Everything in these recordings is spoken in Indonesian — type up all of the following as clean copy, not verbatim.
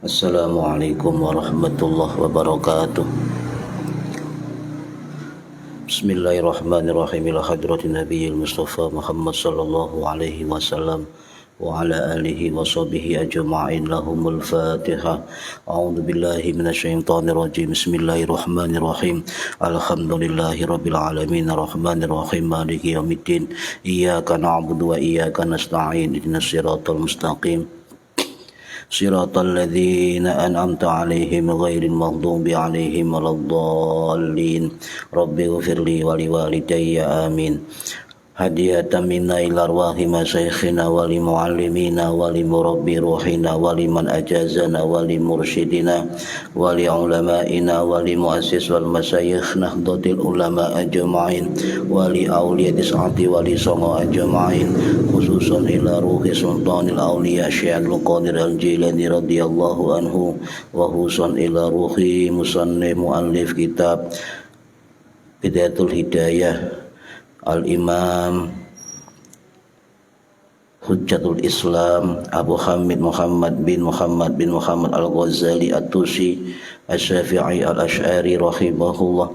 Assalamualaikum warahmatullahi wabarakatuh. Bismillahirrahmanirrahim. Ila hadratin nabiyil mustafa Muhammad sallallahu alaihi wasallam wa ala alihi wa sahbihi ajma'in. Lahumul Fatihah. A'udzu billahi minasyaitonir rajim. Bismillahirrahmanirrahim. Alhamdulillahi rabbil alamin arrahmanir rahim maliki yaumiddin. Iyyaka na'budu wa iyyaka nasta'in. Ihdinas siratal mustaqim. Siratal ladzina an'amta 'alaihim ghairil maghdubi 'alaihim waladdallin. Rabbighfirli wa liwalidayya amin. Hadiyatan minna ila arwahi masyayikhina wa li muallimina wa li murabbi ruhina wa liman ajazana wa li mursyidina wa li ulama'ina wa li muassis wal masyayikh nahdlatul ulama ajma'in wa li awliya tis'ati wa li songo ajma'in, khususan ila ruhi sultanil awliya Syekh Al-Qadir Al-Jilani radhiyallahu anhu, wa khususan ila ruhi musannif muallif kitab Bidayatul Hidayah Al-Imam Hujjatul Islam Abu Hamid Muhammad bin Muhammad Al-Ghazali At-Tusi Asy-Syafi'i Al-Asy'ari rahimahullah,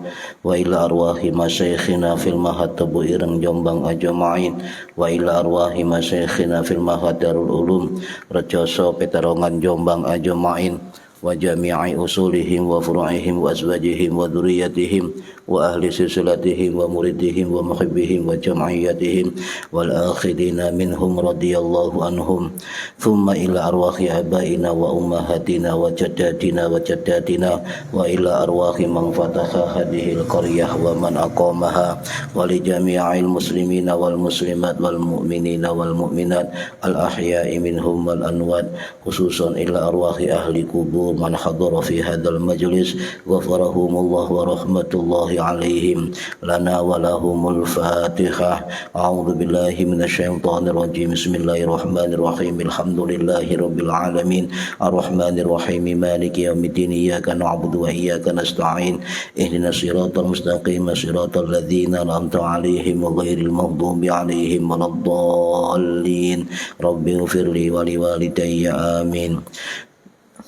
wa ila arwahi masyayikhina fil mahad Tebu Ireng Jombang ajma'in, wa ila arwahi masyayikhina fil mahad Darul Ulum Rejoso Petarongan Jombang ajma'in, wa jami'i usulihim wa furu'ihim wa azwajihim wa dzurriyyatihim wa ahli silsilatihim wa muridihim wa muhibbihim wa jam'iyyatihim wal akhidina minhum radhiyallahu anhum. Thumma ila arwahi abaina wa ummahatina wa jaddatina wa ila arwahi man fataha hadhil qaryah wa man aqamaha wa li jami'il muslimina wal muslimat wal mu'minina wal mu'minat al ahya'i minhum wal anwat, khususan ila arwahi ahli kubur man hadara fi hadzal majlis ghafarahumullah wa rahmatullahi alaihim lana wa lahumul Fatihah. A'udzu billahi minasyaitonir rajim. Bismillahirrahmanirrahim. Alhamdulillahi rabbil alamin arrahmanir rahim maliki yaumiddin. Iyyaka na'budu wa iyyaka nasta'in. Ihdinas siratal mustaqim siratal ladzina an'amta 'alaihim ghairil maghdubi 'alaihim waladdallin. Rabbighfirli wa liwalidayya amin.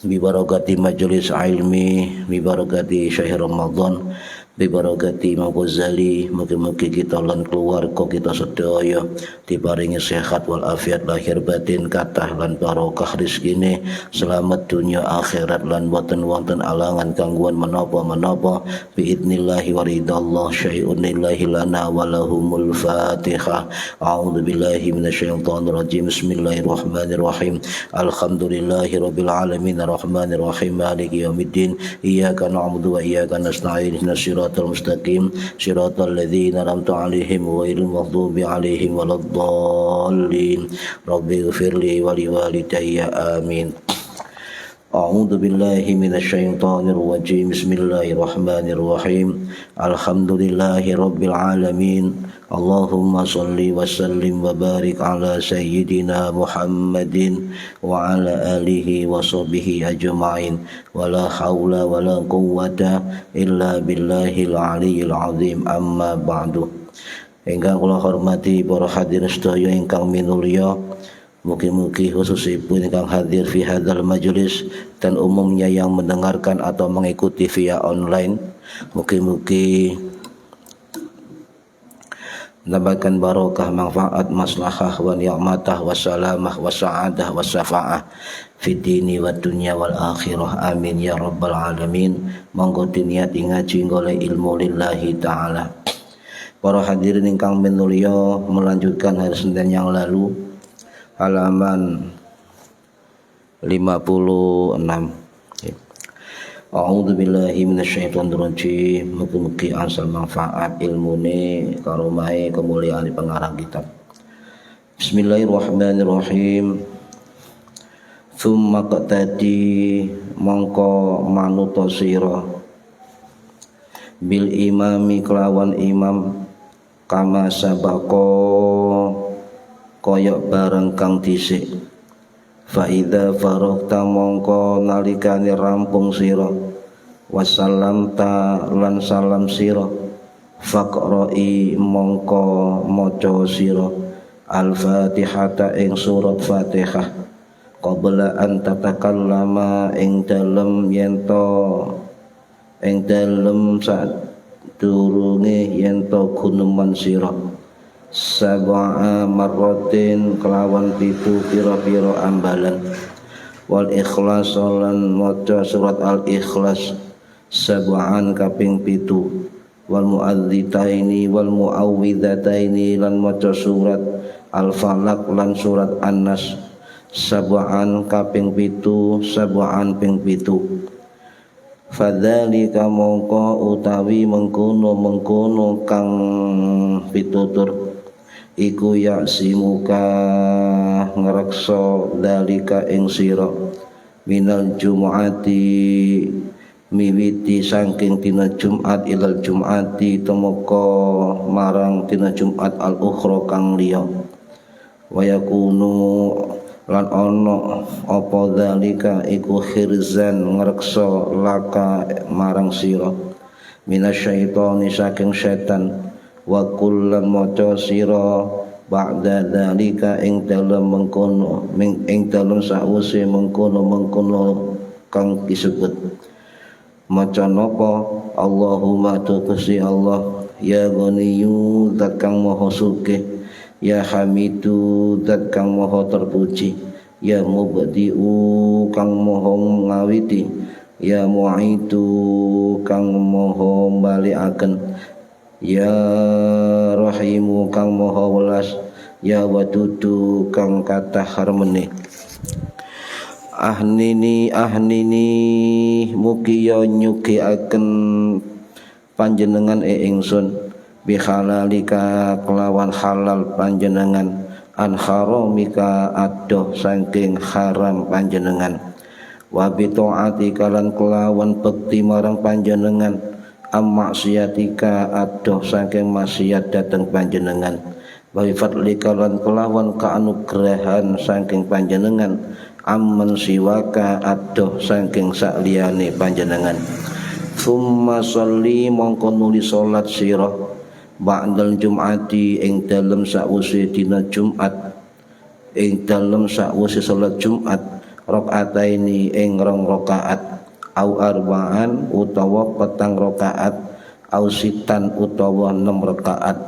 Bibarakati majelis ilmi, bibarakati syahr Ramadan, bibarakati Imam Ghazali, mugi-mugi kita lan keluarga kita sedaya diparingi sehat wal afiat lahir batin, kathah lan barokah rezekine, selamat dunia akhirat lan boten wonten alangan gangguan menapa-menapa biidznillah wa ridallah syai'un lillahi lana wa lahumul Fatihah. A'udzu billahi minasyaitonir rajim. Bismillahirrahmanirrahim. Alhamdulillahi rabbil alamin arrahmanir rahim maliki yaumiddin. Iyyaka na'budu wa iyyaka nasta'in. Ihdinas siratal mustaqim siratal ladzina an'amta 'alaihim ghairil maghdubi 'alaihim waladdallin. Rabbighfirli wa liwalidayya amin. A'udzu billahi minasyaitonir rajim. Bismillahirrahmanirrahim. Alhamdulillahi rabbil alamin. Allahumma salli wa sallim wa barik ala sayyidina Muhammadin wa ala alihi wa sahbihi ajma'in. Wa la hawla wa la quwwata illa billahil aliyyil azim. Amma ba'du. Ingkang kula hormati para hadirin sedaya ingkang minulya, mugi-mugi khususipun ingkang hadir fi hadzal majlis dan umumnya yang mendengarkan atau mengikuti via online, mugi-mugi mendapatkan barokah, manfaat, maslahah wa ni'matah wa salamah wa sa'adah wa syafa'ah fi dini wa dunya wal akhirah. Amin ya rabbal alamin. Monggo niat ngaji golek ilmu lillahi ta'ala. Para hadirin ingkang minulya, melanjutkan hari Senin yang lalu halaman 56. A'udzubillahi minasyaitonirrajim. Mugi-mugi asal manfaat ilmune karumahe kemuliaan pengarang kitab. Bismillahirrahmanirrahim. Tsumma qatati mongko manuta sira bil imami kelawan imam kama sabako koyok bareng kang dhisik. Fa idza faragta mongko nalikane rampung sira wasallamta lan salam sira faqra'i mongko maca sira al-fatihata ing surat Fatihah qabla an tatakallama ing dalem yento ing dalem sadurunge yento guneman sira sab'a marratin kelawan pitu pira-pira ambalan wal ikhlas lan maca surat al ikhlas sab'an kaping pitu wal mu'adzitaini wal mu'awwidzataini lan maca surat al falaq lan surat an-nas sab'an kaping pitu sab'an ping pitu. Fadzalika mongko utawi mengkono kang pitutur iku yasimuka ngrekso dalika ing sira minal jumu'ati miwiti saking dina Jumat ilal Jum'ati temeka marang dina Jumat al ukhra kang liya wa yakunu lan ono apa dalika iku khirzan ngrekso laka marang sira minasyaitoni saking setan wa kullan maca sira ba'da dalika ing dalem mengkono ing dalem sawise mengkono kang disebut maca napa Allahumma tuqsi Allah ya ghaniyyu zat kang maha sugih ya hamidu zat kang maha terpuji ya mubdi'u kang maha ngawiti ya mu'itu kang maha balikaken ya rahimu kang maha welas ya wadudu kang kathah harmoni ahnini mugi ya nyugiaken panjenengan ingsun bihalalika kelawan halal panjenengan an haramika adoh saking haram panjenengan wa bi taatika lan kelawan bekti marang panjenengan am maksiatika adoh saking maksiat dateng panjenengan wa bi fadlika lan kelawan kaanugrahan saking panjenengan amman siwaka adoh saking sakliyane panjenengan. Summa sholli mongko nuli salat sira ba'dal Jum'ati ing dalem sawise dina Jumat ing dalem sawise salat Jumat rakaataini ing rong rakaat au arba'an utawa petang rakaat au sitan utawa 6 rakaat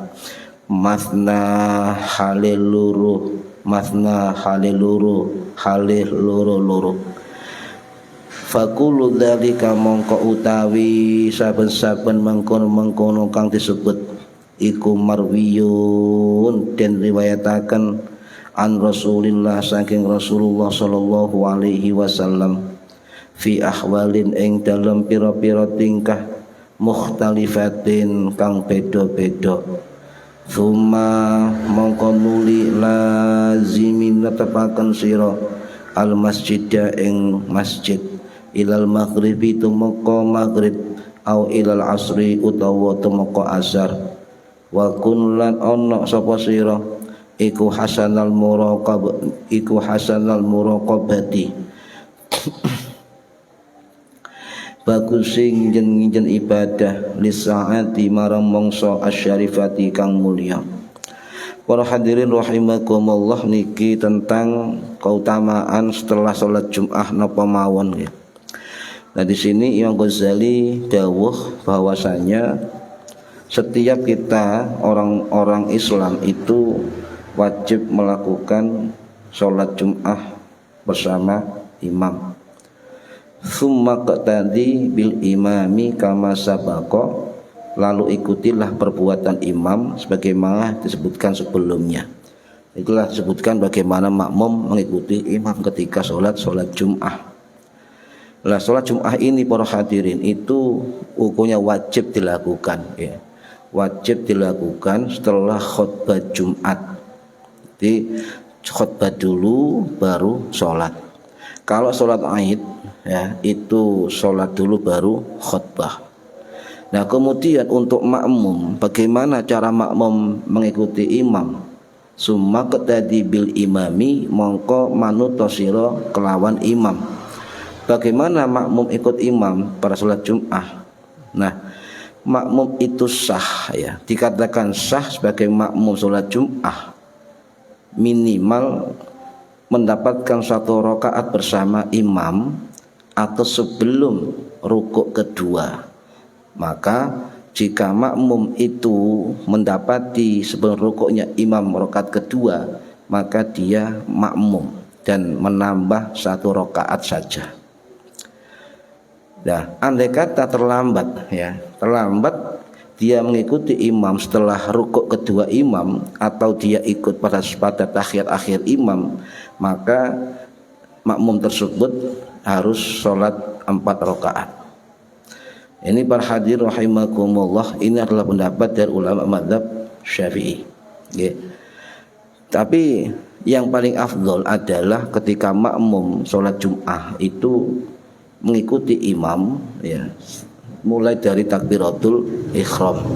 masna halil loro fakulu dzalika mongko utawi saben-saben mengkono kang disebut iku marwiyun den riwayataken an Rasulillah saking Rasulullah sallallahu alaihi wasallam fi ahwalin ing dalem pira-pira tingkah mukhtalifatin kang beda-beda. Summa mongko nuli lazimin netepaken sira al masjida ing masjid ilal maghribi tumeka maghrib au ilal asri utawa tumeka asar wa kun lan ana sapa sira iku hasanal muraqabati bagus sing nginjen ibadah lisaati marang mangsa asyarifati kang mulya. Para hadirin rahimakumullah, niki tentang keutamaan setelah salat Jumat napa mawon nggih. Nah di sini Imam Ghazali dawuh bahwasanya setiap kita orang-orang Islam itu wajib melakukan sholat Jum'ah bersama imam. Summa qatadi bil imami kama sabaqo lalu ikutilah perbuatan imam sebagaimana disebutkan sebelumnya. Itulah disebutkan bagaimana makmum mengikuti imam ketika sholat Jum'ah. Lah sholat Jum'ah ini para hadirin itu hukumnya wajib dilakukan, ya. Wajib dilakukan setelah khutbah Jumat. Jadi khutbah dulu baru sholat. Kalau sholat Aid, ya, itu sholat dulu baru khutbah. Nah kemudian untuk makmum, bagaimana cara makmum mengikuti imam? Summa qtadi bil imami, mongko manuto sira kelawan imam. Bagaimana makmum ikut imam pada sholat Jum'ah? Nah makmum itu sah, ya, dikatakan sah sebagai makmum sholat Jum'ah minimal mendapatkan satu rakaat bersama imam atau sebelum rukuk kedua. Maka jika makmum itu mendapati sebelum rukuknya imam rakaat kedua, maka dia makmum dan menambah satu rakaat saja. Nah, andai kata terlambat, ya, terlambat dia mengikuti imam setelah rukuk kedua imam atau dia ikut pada tahiyat akhir imam, maka makmum tersebut harus sholat 4 rakaat. Ini para hadir rahimakumullah, ini adalah pendapat dari ulama mazhab Syafi'i, ya. Tapi yang paling afdol adalah ketika makmum sholat Jum'ah itu mengikuti imam, ya, mulai dari takbiratul ihram.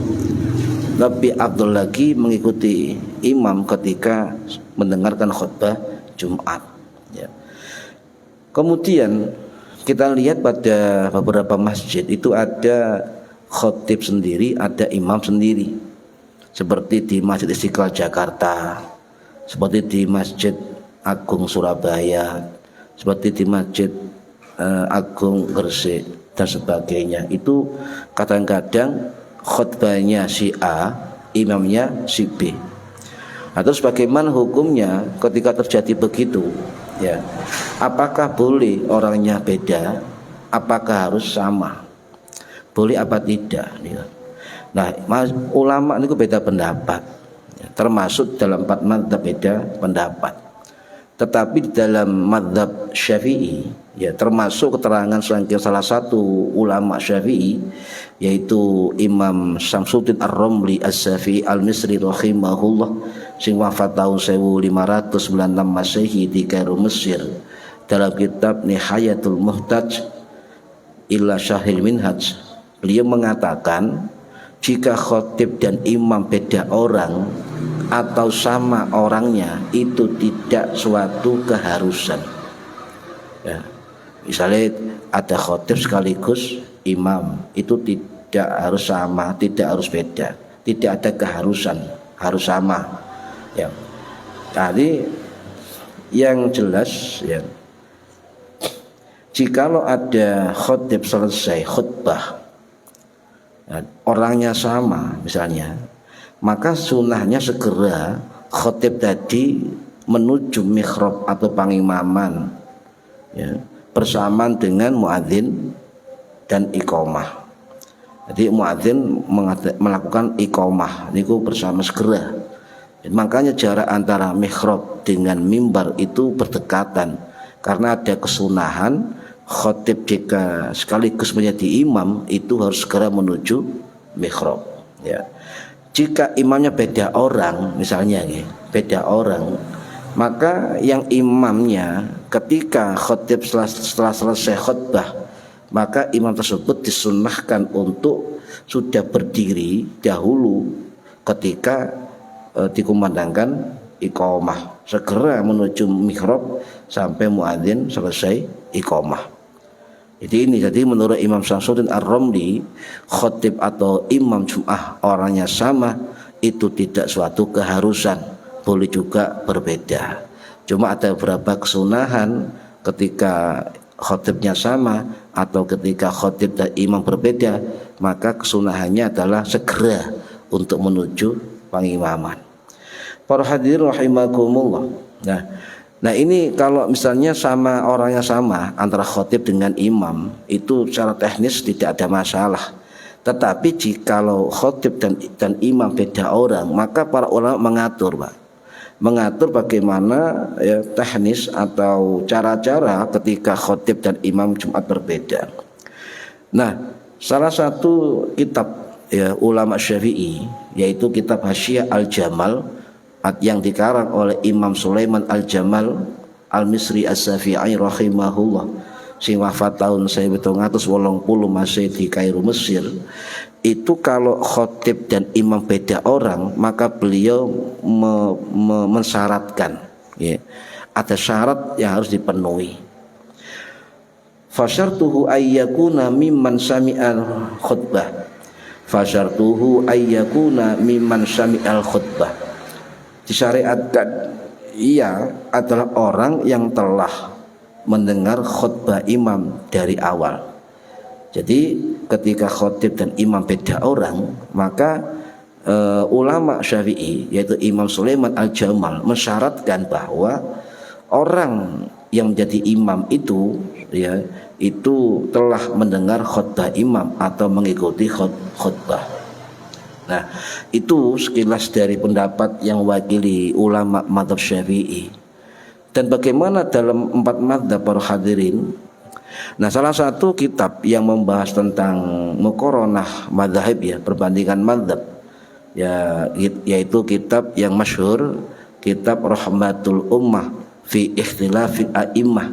Lebih afdol lagi mengikuti imam ketika mendengarkan khutbah Jumat, ya. Kemudian kita lihat pada beberapa masjid itu ada khotib sendiri, ada imam sendiri. Seperti di Masjid Istiqlal Jakarta, seperti di Masjid Agung Surabaya, seperti di Masjid Agung Gresik dan sebagainya. Itu kadang-kadang khutbahnya si A, imamnya si B. Nah, terus bagaimana hukumnya ketika terjadi begitu? Ya, apakah boleh orangnya beda? Apakah harus sama? Boleh apa tidak? Ya. Nah, ulama ini beda pendapat, ya, termasuk dalam 4 mazhab beda pendapat. Tetapi di dalam mazhab Syafi'i, ya, termasuk keterangan salah satu ulama Syafi'i, yaitu Imam Syamsuddin Ar-Romli As-Syafi'i Al-Misri rahimahullah, sing wafat tahun 1596 Masehi di Kairo Mesir. Dalam kitab Nihayatul Muhtaj ila Syahil Minhaj, beliau mengatakan jika khotib dan imam beda orang atau sama orangnya itu tidak suatu keharusan, ya. Misalnya ada khotib sekaligus imam, itu tidak harus sama, tidak harus beda, tidak ada keharusan harus sama, ya. Tadi yang jelas, ya, jikalau ada khotib selesai khutbah, ya, orangnya sama misalnya, maka sunnahnya segera khotib tadi menuju mihrab atau pangimaman, ya, bersamaan dengan muadzin dan iqamah. Jadi muadzin melakukan iqamah niku bersama segera. Makanya jarak antara mihrab dengan mimbar itu berdekatan, karena ada kesunahan khotib jika sekaligus menjadi imam itu harus segera menuju mihrab, ya. Jika imamnya beda orang misalnya, ya, beda orang, maka yang imamnya ketika khotib setelah selesai khutbah, maka imam tersebut disunnahkan untuk sudah berdiri dahulu ketika dikumandangkan iqamah, segera menuju mihrab sampai muadzin selesai iqamah. Jadi menurut Imam Syamsuddin Ar-Romli, khotib atau imam Jum'ah orangnya sama itu tidak suatu keharusan, boleh juga berbeda. Cuma ada beberapa kesunahan ketika khotibnya sama atau ketika khotib dan imam berbeda, maka kesunahannya adalah segera untuk menuju pangimaman. Para hadirin rahimakumullah. Nah ini kalau misalnya sama orangnya sama antara khotib dengan imam, itu secara teknis tidak ada masalah. Tetapi jikalau khotib dan imam beda orang, maka para ulama mengatur, Pak. Mengatur bagaimana ya teknis atau cara-cara ketika khotib dan imam Jumat berbeda. Nah, salah satu kitab ya ulama Syafi'i yaitu kitab Hasyiah Al-Jamal yang dikarang oleh Imam Sulaiman Al-Jamal Al-Misri As-Syafi'i rahimahullah sing wafat tahun 1780 masih di Kairo Mesir. Itu kalau khotib dan imam beda orang, maka beliau mensyaratkan ya, ada syarat yang harus dipenuhi. Fasyartuhu ayyakuna mimman sami'al khutbah. Fasyartuhu ayyakuna mimman sami'al khutbah. Disyariatkan ia adalah orang yang telah mendengar khutbah imam dari awal. Jadi ketika khotib dan imam beda orang, maka ulama Syafi'i yaitu Imam Sulaiman Al-Jamal mensyaratkan bahwa orang yang menjadi imam itu ya itu telah mendengar khutbah imam atau mengikuti khutbah. Nah, itu sekilas dari pendapat yang mewakili ulama mazhab Syafi'i. Dan bagaimana dalam 4 mazhab para hadirin? Nah, salah satu kitab yang membahas tentang muqaranah mazhab ya, perbandingan mazhab ya, yaitu kitab yang masyhur, kitab Rahmatul Ummah fi Ikhtilafil A'immah,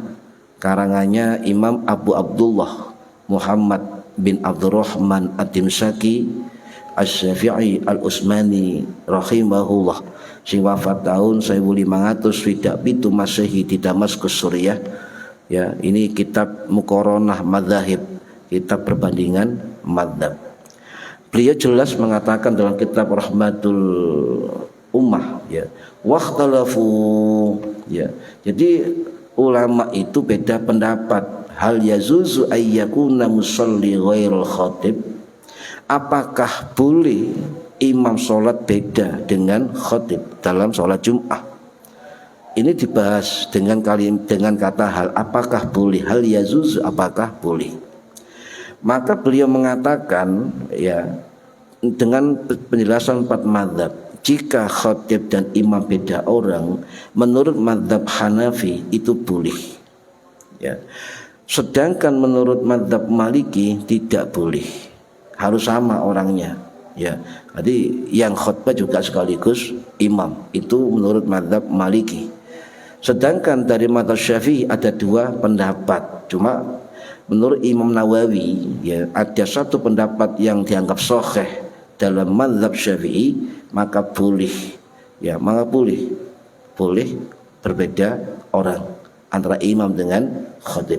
karangannya Imam Abu Abdullah Muhammad bin Abdurrahman Ad-Dimsyaqi Asy-Syafi'i Al-Utsmani rahimahullah, sing wafat tahun 1507 Masehi di Damaskus, Suriah. Ya, ini kitab muqaranah madzhab, kitab perbandingan madzhab. Beliau jelas mengatakan dalam kitab Rahmatul Ummah ya, wakhtalafu ya. Jadi ulama itu beda pendapat, hal yazuzu ayyakuna musalli ghairul khatib. Apakah boleh imam sholat beda dengan khatib dalam sholat Jum'ah? Ini dibahas dengan kata hal, apakah boleh, hal yazuz, apakah boleh. Maka beliau mengatakan ya dengan penjelasan 4 mazhab, jika khatib dan imam beda orang, menurut mazhab Hanafi itu boleh ya. Sedangkan menurut mazhab Maliki tidak boleh, harus sama orangnya ya. Jadi yang khutbah juga sekaligus imam, itu menurut mazhab Maliki. Sedangkan dari mazhab Syafi'i ada 2 pendapat. Cuma menurut Imam Nawawi ya, ada satu pendapat yang dianggap sahih dalam mazhab Syafi'i, maka boleh ya, maka boleh berbeda orang antara imam dengan khatib.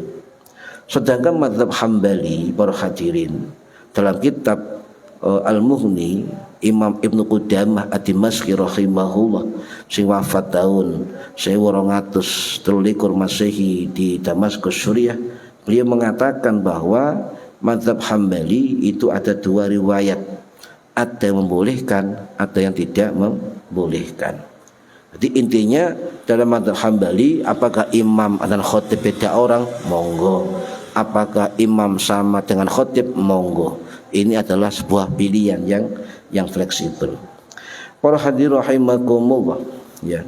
Sedangkan mazhab Hambali para hadirin, dalam kitab Al-Mughni Imam Ibnu Qudamah Ad-Dimashqi rahimahullah sing wafat tahun 1223 Masehi di Damaskus, Suriah, beliau mengatakan bahwa mazhab Hambali itu ada 2 riwayat, ada yang membolehkan, ada yang tidak membolehkan. Jadi intinya dalam mazhab Hambali, apakah imam dan khatib beda orang, monggo. Apakah imam sama dengan khatib, monggo. Ini adalah sebuah pilihan yang fleksibel. Para hadirin rahimakumullah ya.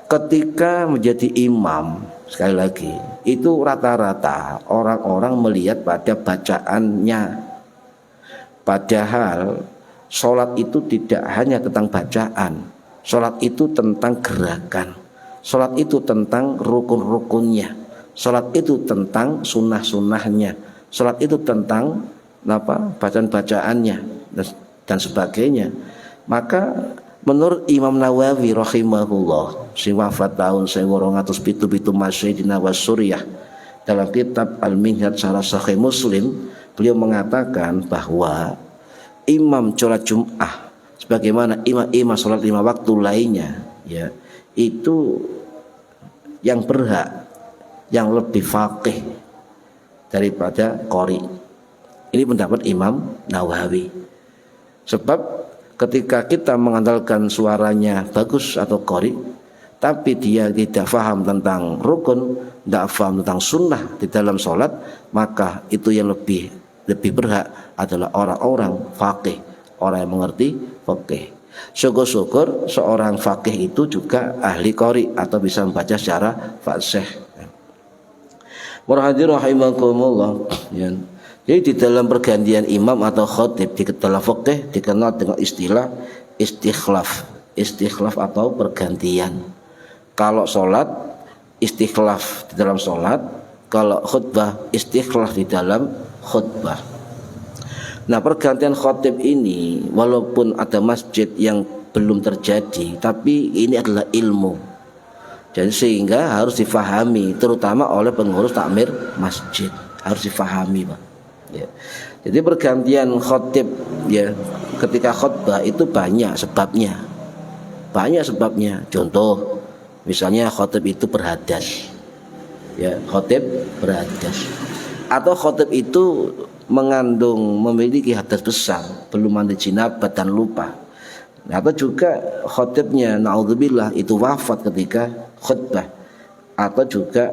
Ketika menjadi imam, sekali lagi, itu rata-rata orang-orang melihat pada bacaannya. Padahal sholat itu tidak hanya tentang bacaan. Sholat itu tentang gerakan. Sholat itu tentang rukun-rukunnya. Sholat itu tentang sunnah-sunnahnya. Sholat itu tentang bacaan-bacaannya dan sebagainya. Maka menurut Imam Nawawi rahimahullah sing wafat tahun 1207 Masehi di Suriah, dalam kitab Al-Minhaj Syarah Sahih Muslim, beliau mengatakan bahwa imam sholat Jum'ah sebagaimana imam-imam sholat 5 waktu lainnya ya, itu yang berhak, yang lebih faqih daripada qori. Ini pendapat Imam Nawawi. Sebab ketika kita mengandalkan suaranya bagus atau qori, tapi dia tidak faham tentang rukun, tidak faham tentang sunnah di dalam sholat, maka itu yang lebih lebih berhak adalah orang-orang faqih, orang yang mengerti fikih. Syukur-syukur seorang faqih itu juga ahli qori atau bisa membaca secara fasih. Para hadirin rahimakumullah, ya. Jadi di dalam pergantian imam atau khatib di dalam fikih dikenal dengan istilah istikhlaf. Istikhlaf atau pergantian. Kalau sholat istikhlaf di dalam sholat, kalau khutbah istikhlaf di dalam khutbah. Nah, pergantian khatib ini walaupun ada masjid yang belum terjadi, tapi ini adalah ilmu. Jadi sehingga harus difahami terutama oleh pengurus takmir masjid, harus difahami, Pak. Ya. Jadi pergantian khatib ya ketika khutbah itu banyak sebabnya. Banyak sebabnya. Contoh misalnya khatib itu berhadas. Ya, khatib berhadas. Atau khatib itu memiliki hadas besar, belum mandi jinabat dan lupa. Atau juga khatibnya naudzubillah itu wafat ketika khutbah, atau juga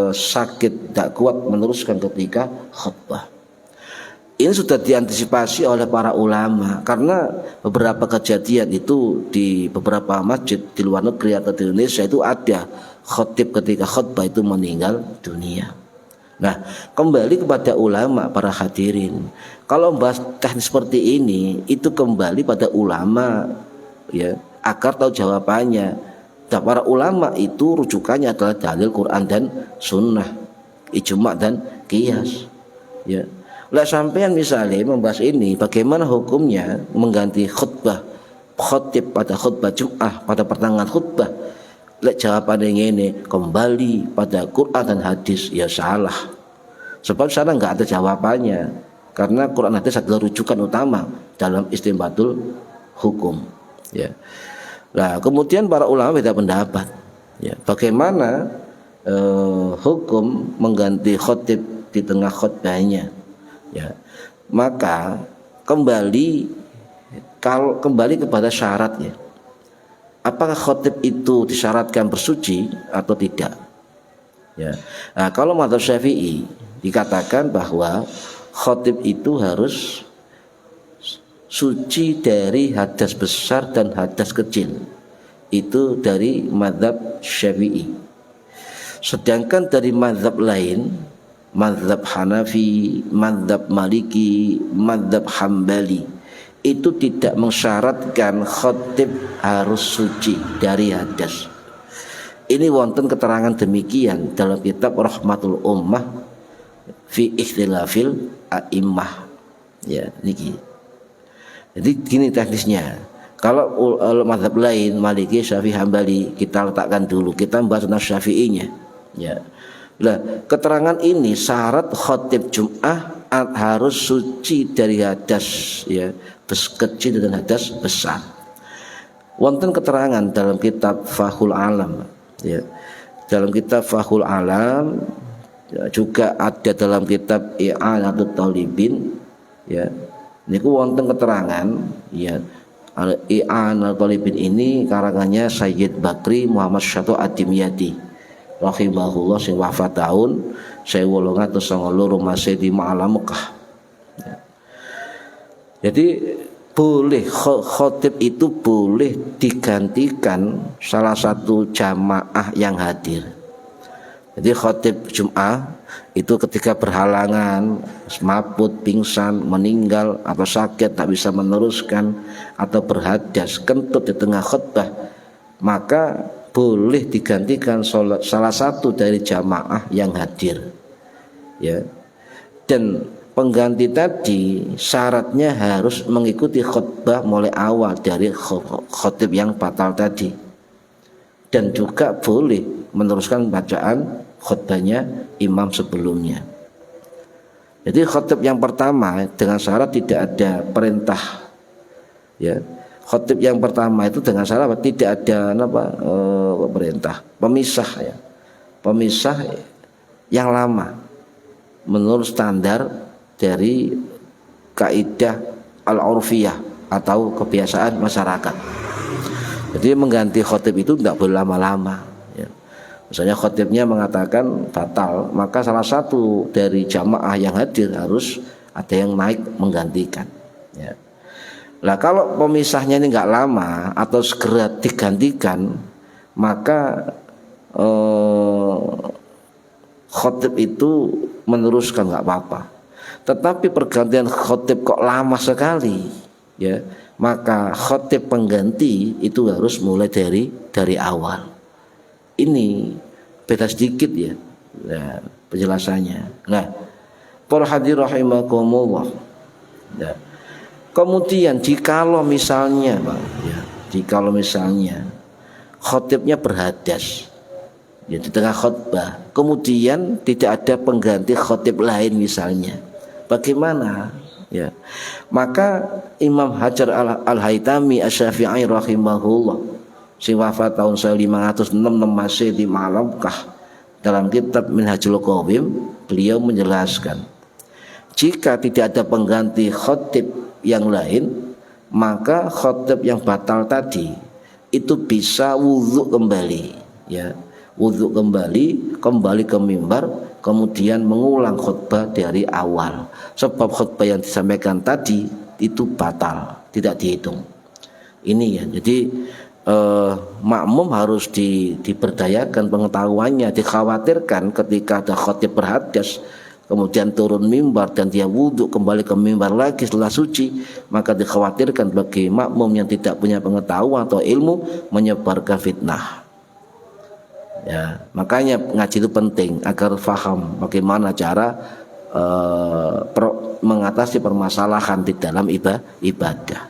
sakit tak kuat meneruskan ketika khutbah. Ini sudah diantisipasi oleh para ulama karena beberapa kejadian itu di beberapa masjid di luar negeri atau di Indonesia itu ada khatib ketika khutbah itu meninggal dunia. Nah, kembali kepada ulama para hadirin. Kalau bahas teknis seperti ini, itu kembali pada ulama ya, agar tahu jawabannya. Dan para ulama itu rujukannya adalah dalil Quran dan sunnah, ijma' dan qiyas. Ya. Lah sampean misalnya membahas ini, bagaimana hukumnya mengganti khutbah khatib pada khutbah Jum'ah pada pertengahan khutbah? Lek jawabannya ini kembali pada Quran dan hadis, ya salah. Sebab sana enggak ada jawabannya. Karena Quran dan hadis adalah rujukan utama dalam istinbatul hukum. Ya. Nah, kemudian para ulama beda pendapat. Ya. Bagaimana hukum mengganti khatib di tengah khutbahnya? Ya. Maka kembali kepada syaratnya. Apakah khatib itu disyaratkan bersuci atau tidak? Ya. Nah, kalau mazhab Syafi'i dikatakan bahwa khatib itu harus suci dari hadas besar dan hadas kecil. Itu dari mazhab Syafi'i. Sedangkan dari mazhab lain, mazhab Hanafi, mazhab Maliki, mazhab Hambali, itu tidak mensyaratkan khatib harus suci dari hadas. Ini wonten keterangan demikian dalam kitab Rahmatul Ummah fi ikhtilafil a'immah. Ya, niki. Jadi gini teknisnya. Kalau mazhab lain Maliki, Syafi'i, Hambali kita letakkan dulu. Kita membahas tentang Syafi'inya. Ya. Nah, keterangan ini syarat khatib Jum'ah harus suci dari hadas ya, kecil dan hadas besar. Wonten keterangan dalam kitab Fahul Alam ya. Dalam kitab Fahul Alam ya, juga ada dalam kitab I'anatul Talibin ya. Niku wonten keterangan ya. I'anatul Talibin ini karangannya Sayyid Bakri Muhammad Syato Ad-Dimyati rahimahullah sing wafat tahun 1892 Masih di Ma'ala Mekah. Ya. Jadi boleh khatib itu boleh digantikan salah satu jamaah yang hadir. Jadi khatib Jum'ah itu ketika berhalangan, mabut, pingsan, meninggal atau sakit tak bisa meneruskan atau berhadas kentut di tengah khutbah, maka boleh digantikan salah satu dari jamaah yang hadir. Ya. Dan pengganti tadi syaratnya harus mengikuti khutbah mulai awal dari khatib yang batal tadi, dan juga boleh meneruskan bacaan khutbahnya imam sebelumnya. Jadi khatib yang pertama dengan syarat tidak ada perintah ya. Khatib yang pertama itu dengan syarat tidak ada perintah, pemisah ya. Pemisah yang lama menurut standar dari kaidah al-urfiyah atau kebiasaan masyarakat. Jadi mengganti khatib itu tidak boleh lama-lama ya. Misalnya khatibnya mengatakan batal, maka salah satu dari jamaah yang hadir harus ada yang naik menggantikan. Ya. Nah kalau pemisahnya ini nggak lama atau segera digantikan, maka khotib itu meneruskan nggak apa-apa. Tetapi pergantian khotib kok lama sekali, ya, maka khotib pengganti itu harus mulai dari awal. Ini beda sedikit ya, nah, penjelasannya. Nah, para hadirin rahimakumullah. Ya. Kemudian jikalau misalnya, Bang, ya, jikalau misalnya khotibnya berhadas, ya, di tengah khutbah, kemudian tidak ada pengganti khotib lain misalnya, bagaimana? Ya, maka Imam Hajar al-Haytami Asy-Syafi'i rahimahullah, sing wafat tahun 1506 masih di Malamkah, dalam kitab Minhajul Qawim, beliau menjelaskan, jika tidak ada pengganti khotib yang lain, maka khotib yang batal tadi itu bisa wudhu kembali, ya, wudhu kembali ke mimbar, kemudian mengulang khutbah dari awal, sebab khutbah yang disampaikan tadi itu batal, tidak dihitung. Ini ya, jadi makmum harus diberdayakan pengetahuannya. Dikhawatirkan ketika ada khotib berhadas kemudian turun mimbar dan dia wudhu kembali ke mimbar lagi setelah suci, maka dikhawatirkan bagi makmum yang tidak punya pengetahuan atau ilmu menyebarkan fitnah. Ya, makanya ngaji itu penting agar faham bagaimana cara mengatasi permasalahan di dalam ibadah.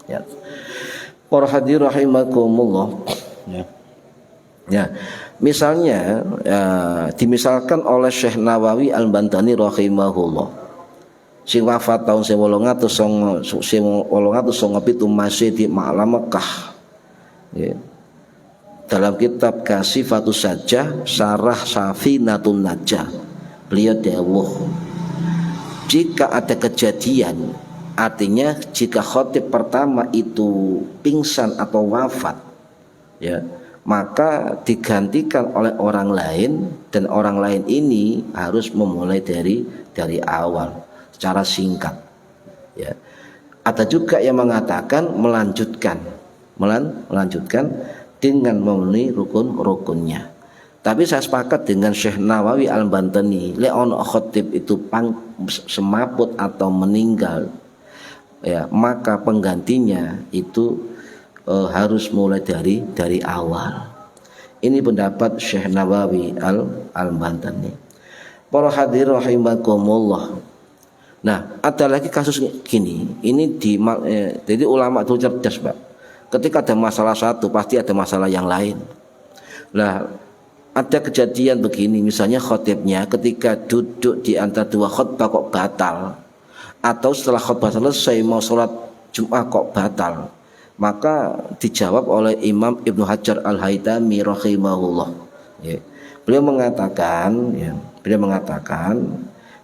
Ya. Para hadirin rahimakumullah. Ya. Ya, misalnya dimisalkan oleh Syekh Nawawi Al-Bantani rahimahullah, sing wafat tahun 1897 masih di Makkah. Ya. Dalam kitab Kasifatus Sajjah Syarah Safinatun Najjah, beliau dawuh, jika ada kejadian, artinya jika khotib pertama itu pingsan atau wafat, ya, maka digantikan oleh orang lain, dan orang lain ini harus memulai dari awal secara singkat. Ya. Ada juga yang mengatakan melanjutkan dengan memenuhi rukun-rukunnya. Tapi saya sepakat dengan Syekh Nawawi Al-Bantani, le ono khotib itu semaput atau meninggal, ya, maka penggantinya itu harus mulai dari awal. Ini pendapat Syekh Nawawi Al-Bantani. Para hadirin rahimakumullah. Nah, ada lagi kasus gini. Ini jadi ulama itu cerdas, Pak. Ketika ada masalah satu, pasti ada masalah yang lain. Nah, ada kejadian begini, misalnya khotibnya ketika duduk di antara dua khutbah kok batal, atau setelah khutbah selesai mau sholat Jum'ah kok batal, maka dijawab oleh Imam Ibnu Hajar Al-Haytami rahimahullah. Ya. Beliau mengatakan,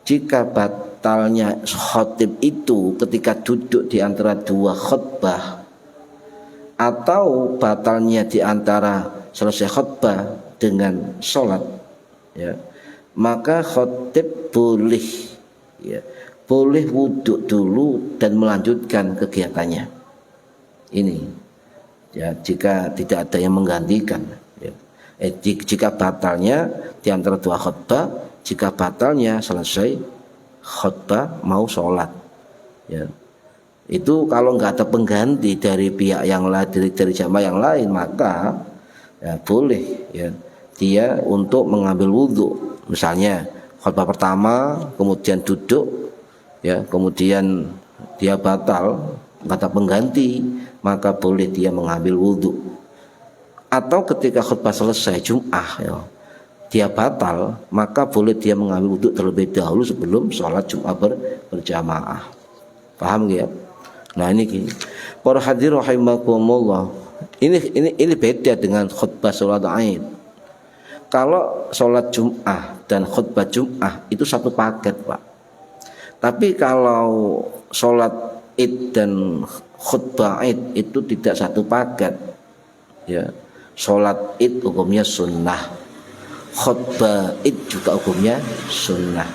jika batalnya khotib itu ketika duduk di antara dua khutbah, atau batalnya di antara selesai khutbah dengan sholat, ya, maka khotib boleh wudhu dulu dan melanjutkan kegiatannya. Ini, ya, jika tidak ada yang menggantikan, ya. Jika batalnya di antara dua khutbah, jika batalnya selesai khutbah mau sholat, ya. Itu kalau nggak ada pengganti dari pihak yang lain, dari jamaah yang lain, maka ya boleh, ya, dia untuk mengambil wudhu. Misalnya khutbah pertama kemudian duduk, ya, kemudian dia batal, nggak ada pengganti, maka boleh dia mengambil wudhu. Atau ketika khutbah selesai Jum'ah, ya, dia batal, maka boleh dia mengambil wudhu terlebih dahulu sebelum sholat Jum'ah berjamaah. Paham ya? Nah, ini para hadirin rahimakumullah. Ini beda dengan khutbah sholat Aid. Kalau sholat Jum'ah dan khutbah Jum'ah itu satu paket, Pak. Tapi kalau sholat Id dan khutbah Id itu tidak satu paket, ya. Sholat Id hukumnya sunnah, khutbah Id juga hukumnya sunnah.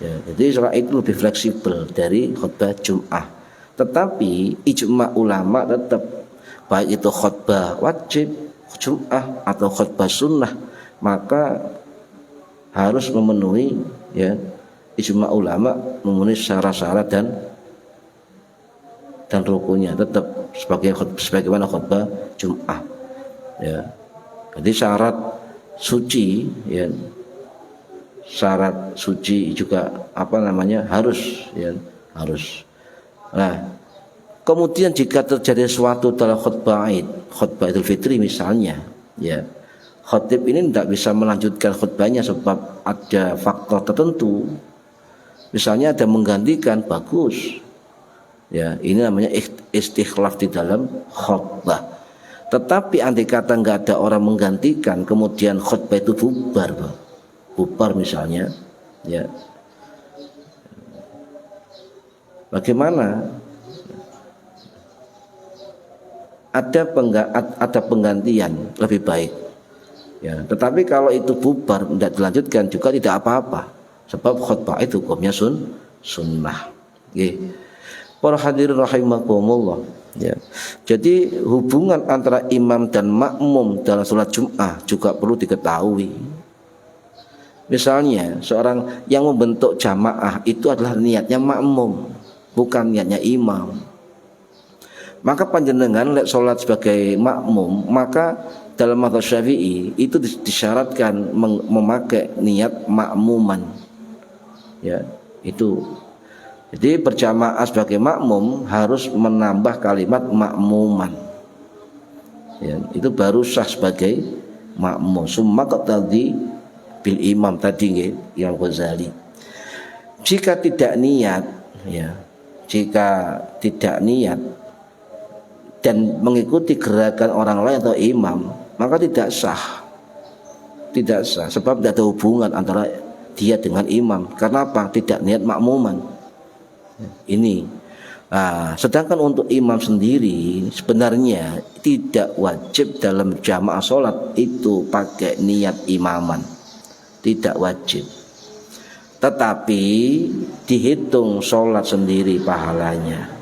Ya, jadi sholat itu lebih fleksibel dari khutbah Jum'ah. Tetapi ijma ulama tetap baik itu khutbah wajib Jum'ah atau khutbah sunnah, maka harus memenuhi, ya, ijma ulama memenuhi syarat-syarat dan rukunnya tetap sebagaimana khutbah Jum'ah. Ya. Jadi syarat suci, ya, syarat suci juga harus, ya, harus. Nah, kemudian jika terjadi sesuatu dalam khutbah Idul Fitri misalnya, ya, khatib ini tidak bisa melanjutkan khutbahnya sebab ada faktor tertentu, misalnya ada menggantikan, bagus, ya, ini namanya istikhlaf di dalam khutbah. Tetapi andai kata nggak ada orang menggantikan, kemudian khutbah itu bubar misalnya, ya, bagaimana? Ada penggantian lebih baik, ya. Tetapi kalau itu bubar tidak dilanjutkan juga tidak apa-apa, sebab khutbah itu hukumnya sunnah. Para hadirin rahimakumullah, ya. Jadi hubungan antara imam dan makmum dalam sholat Jum'ah juga perlu diketahui. Misalnya seorang yang membentuk jamaah itu adalah niatnya makmum, bukan niatnya imam. Maka panjenengan lek sholat sebagai makmum, maka dalam mazhab Syafi'i itu disyaratkan memakai niat makmuman, ya, itu. Jadi berjamaah sebagai makmum harus menambah kalimat makmuman, ya, itu baru sah sebagai makmum. Summa qatadi bil imam tadi, Imam Ghazali. Jika tidak niat, ya, jika tidak niat dan mengikuti gerakan orang lain atau imam, maka tidak sah, sebab tidak ada hubungan antara dia dengan imam. Karena apa? Tidak niat makmuman. Ini. Nah, sedangkan untuk imam sendiri sebenarnya tidak wajib dalam jamaah sholat itu pakai niat imaman, tidak wajib. Tetapi dihitung sholat sendiri pahalanya.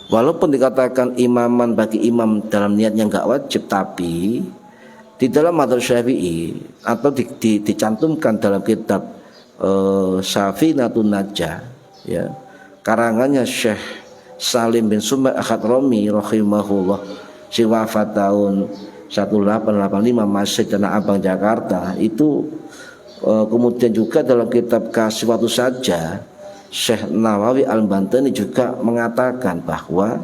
Walaupun dikatakan imaman bagi imam dalam niatnya enggak wajib, tapi di dalam mazhab Syafi'i atau dicantumkan dalam kitab Safinatun Najah, ya, karangannya Syekh Salim bin Sumar Al-Khadrami rahimahullah, si wafat tahun 1885 masih Tanah Abang Jakarta itu. Kemudian juga dalam kitab Kasih Waktu Saja, Syekh Nawawi Al-Bantani juga mengatakan bahwa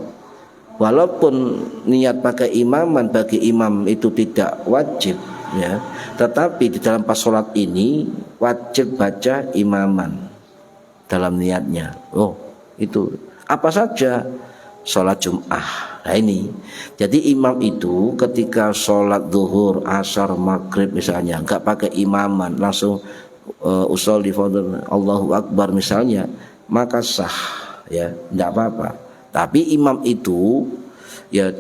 walaupun niat pakai imaman bagi imam itu tidak wajib, ya, tetapi di dalam pas sholat ini wajib baca imaman dalam niatnya. Oh, itu apa saja? Sholat Jum'ah. Nah ini, jadi imam itu ketika sholat zuhur, asar, maghrib misalnya enggak pakai imaman, langsung usolli fardhu Allahu Akbar misalnya, maka sah, ya, enggak apa-apa. Tapi imam itu, ya,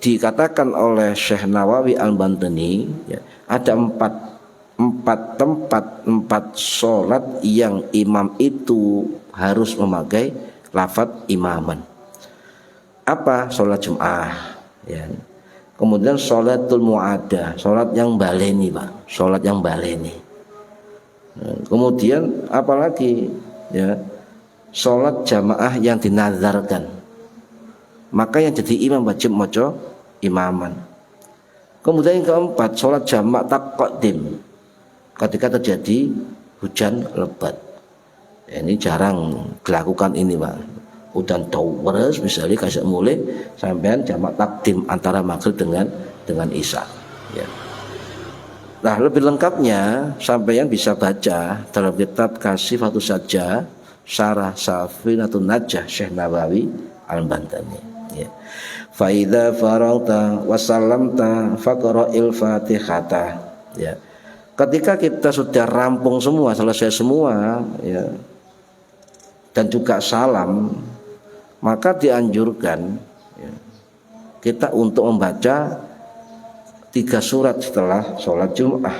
dikatakan oleh Syekh Nawawi Al-Bantani, ya, ada empat sholat yang imam itu harus memakai lafadz imaman. Apa? Sholat Jum'ah, ya. Kemudian sholatul mu'adah, sholat yang baleni, Pak, sholat yang baleni. Kemudian apalagi, ya, sholat jamaah yang dinazarkan, maka yang jadi imam wajib maca imaman. Kemudian yang keempat, sholat jamak taqdim ketika terjadi hujan lebat. Ya, ini jarang dilakukan ini, Pak. Udan towers misalnya kasih mulai sampean jamak takdim antara maghrib dengan isya, ya. Nah, lebih lengkapnya sampean bisa baca dalam kitab Kasih Waktu Saja Syarah Safinatun Najah Syekh Nawawi Al-Bantani, ya. Fa idza faragta wa sallamta faqra'il Fatihata, ya. Ketika kita sudah rampung semua, selesai semua, ya, dan juga salam, maka dianjurkan, ya, kita untuk membaca 3 surat setelah sholat Jum'ah.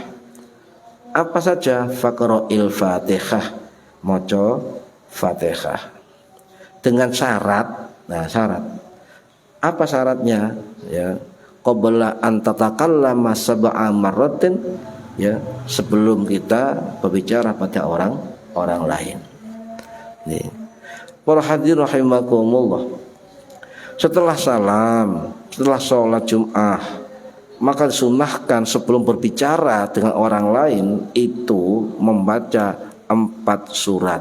Apa saja? Faqra'il Fatihah, maca Fatihah dengan syarat. Nah, syarat apa syaratnya? Ya, qabla an tatakallama sab'a marratin, ya, sebelum kita berbicara pada orang lain. Nih, para hadirin rahimakumullah, setelah salam, setelah sholat Jum'ah, maka disunahkan sebelum berbicara dengan orang lain itu membaca 4 surat.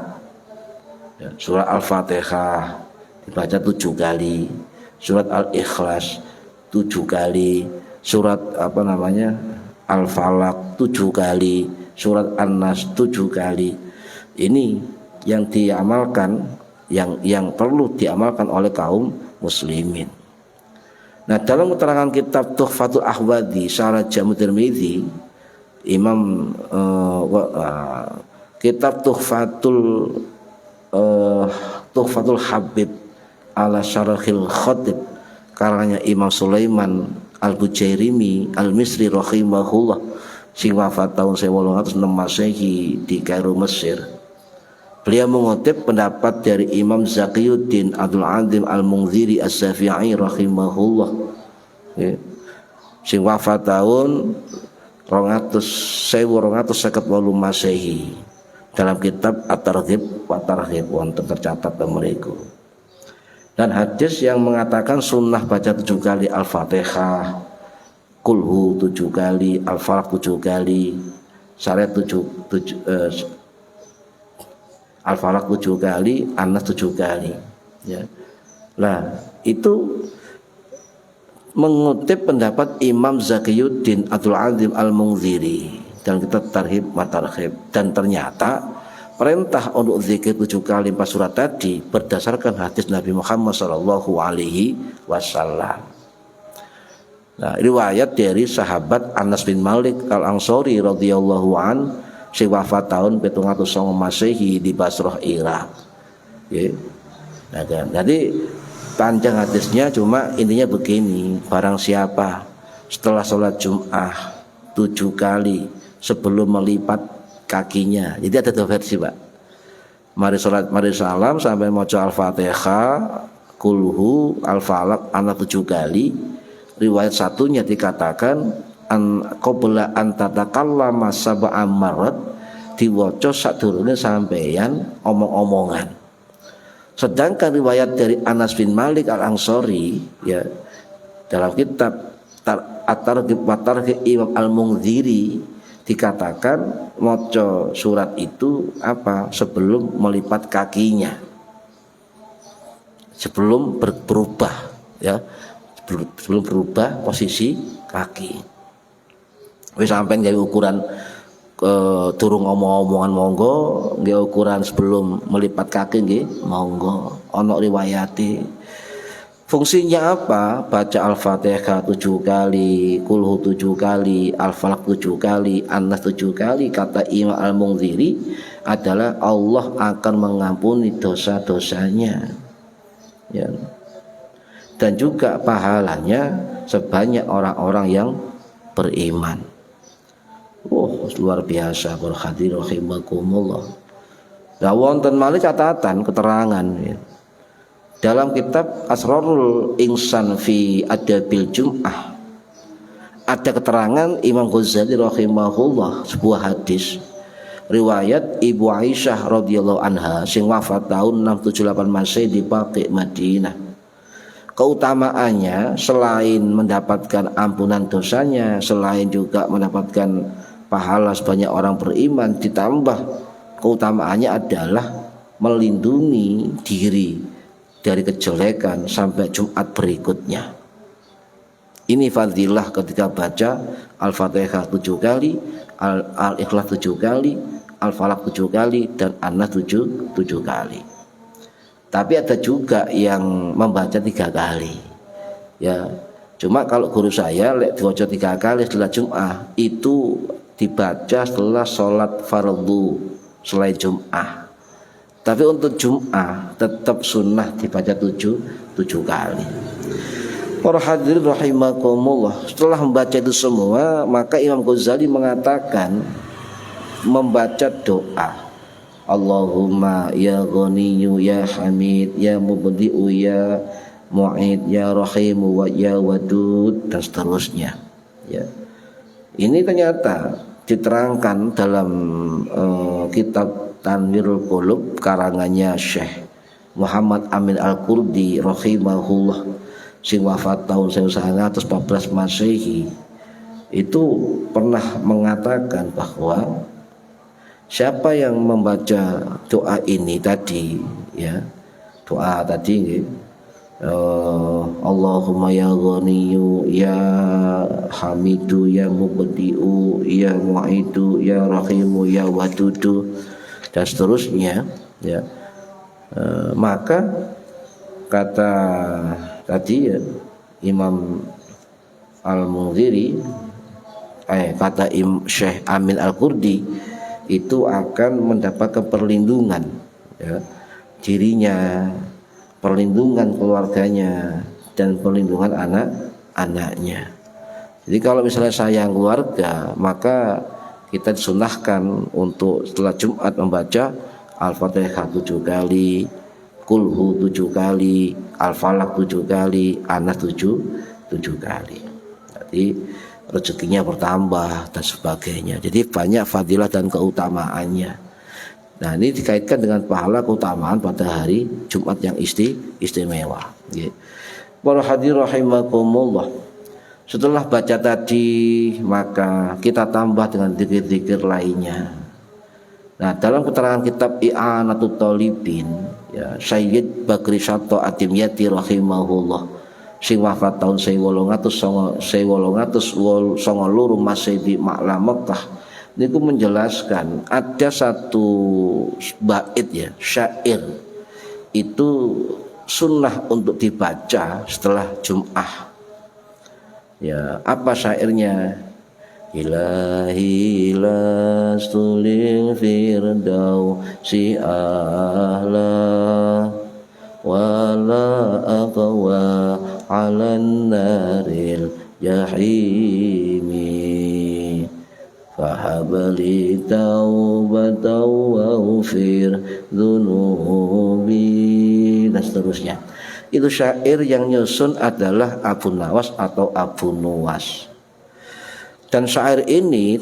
Ya, surat Al-Fatihah dibaca 7 kali, surat Al-Ikhlas 7 kali, surat Al-Falaq 7 kali, surat An-Nas 7 kali. Ini yang diamalkan, yang perlu diamalkan oleh kaum muslimin. Nah, dalam keterangan kitab Tuhfatul Ahwadi Syarah Jami' Tirmidzi, Imam kitab Tuhfatul Habib ala Syarahil Khatib karangannya Imam Sulaiman Al-Bujairimi Al-Misri rahimahullah sing wafat tahun 1806 Masehi di Kairo, Mesir. Beliau mengutip pendapat dari Imam Zakiyuddin Abdul Azim Al-Munziri As-Syafi'i rahimahullah, ya, sing wafat tahun 1258 Masehi, dalam kitab At-Targhib wa Tarhib wonten tercatat mriku. Dan hadis yang mengatakan sunnah baca 7 kali Al-Fatihah, Kulhu 7 kali, Al-Falaq 7 kali, Syariat 7 Al-Falaq 7 kali, An-Nas 7 kali, ya. Nah, itu mengutip pendapat Imam Zakiyuddin Abdul Azim Al-Munziri dalam kitab Tarhib wa Tarhib. Dan ternyata perintah untuk zikir 7 kali 4 surat tadi berdasarkan hadis Nabi Muhammad SAW. Nah, riwayat dari sahabat Anas bin Malik Al-Ansori radhiyallahu an, si wafat tahun 709 Masehi di Basrah, Irak. Okay. Nah, kan? Jadi panjang hadisnya, cuma intinya begini: barang siapa setelah sholat Jum'ah 7 kali sebelum melipat kakinya. Jadi ada 2 versi, Pak. Mari salam sampai maca Al-Fatihah, Kulhu, Al-Falaq ana 7 kali. Riwayat satunya dikatakan qabla an tatakallama sab'a marrat, diwaca sadurunge sampeyan omong-omongan. Sedangkan riwayat dari Anas bin Malik Al-Ansori, ya, dalam kitab At-Targhib wa Tarhib Imam Al-Munziri dikatakan maca surat itu sebelum melipat kakinya, sebelum berubah, ya, sebelum berubah posisi kaki. Wis sampean gawe ukuran durung omong-omongan monggo, nggih ukuran sebelum melipat kaki nggih monggo. Ana riwayate. Fungsinya apa? Baca Al-Fatihah 7 kali, Kulhu 7 kali, Al-Falaq 7 kali, An-Nas 7 kali, kata Imam Al-Munziri adalah Allah akan mengampuni dosa-dosanya, ya. Dan juga pahalanya sebanyak orang-orang yang beriman. Luar biasa para hadirin rahimakumullah. Lah wonten malih catatan keterangan, ya. Dalam kitab Asrarul Insan fi Adabil Jum'ah ada keterangan Imam Ghazali rahimahullah, sebuah hadis riwayat Ibu Aisyah radhiyallahu anha sing wafat tahun 678 Masehi di Baqi, Madinah. Keutamaannya selain mendapatkan ampunan dosanya, selain juga mendapatkan pahala sebanyak orang beriman, ditambah keutamaannya adalah melindungi diri dari kejelekan sampai Jumat berikutnya. Ini fadilah ketika baca Al-Fatihah 7 kali, Al-Ikhlas 7 kali, Al-Falaq 7 kali, dan An-Nas 7 kali. Tapi ada juga yang membaca 3 kali, ya. Cuma kalau guru saya diwaca 3 kali setelah Jum'ah itu dibaca setelah sholat fardu selain Jum'ah. Tapi untuk Jum'ah tetap sunnah dibaca 7 kali. Para hadirin rahimakumullah, setelah membaca itu semua, maka Imam Ghazali mengatakan membaca doa Allahumma ya Ghaniyyu ya Hamid ya Mubdi'u ya Mu'id ya Rahimu wa ya Wadud dan seterusnya ya. Ini ternyata diterangkan dalam kitab Tanwirul Qulub karangannya Syekh Muhammad Amin Al-Qurdi rahimahullah sing wafat tahun 1914 Masehi. Itu pernah mengatakan bahwa siapa yang membaca doa ini tadi ya, doa tadi Allahumma ya Ghaniyyu ya Hamidu ya Mubdi'u ya Mu'idu ya Rahimu ya Wadudu dan seterusnya ya, maka kata tadi ya, Imam Al-Munziri kata Syekh Amin Al-Qurdi itu akan mendapatkan perlindungan ya, dirinya, perlindungan keluarganya dan perlindungan anak-anaknya. Jadi kalau misalnya sayang keluarga, maka kita disunahkan untuk setelah Jumat membaca Al-Fatihah 7 kali, Kulhu 7 kali, Al-Falaq 7 kali, Anas 7 kali. Jadi rezekinya bertambah dan sebagainya. Jadi banyak fadilah dan keutamaannya. Nah, ini dikaitkan dengan pahala keutamaan pada hari Jumat yang istimewa. Para hadirin rahimakumullah. Setelah baca tadi, maka kita tambah dengan zikir-zikir lainnya. Nah, dalam keterangan kitab I'anatul Talibin, ya, Sayyid Bakri Syato Atimyati rahimahullah sing wafat tahun 1892 masih di Ma'la Mekah niku menjelaskan ada satu bait ya, syair itu sunnah untuk dibaca setelah Jum'ah. Ya, apa syairnya? Ilahi lastulil firdausi ahla wala aqwa alan naril jahimi fahabli taubatan wa ufir dhunubi dan seterusnya. Itu syair yang nyusun adalah Abu Nawas atau Abu Nuwas. Dan syair ini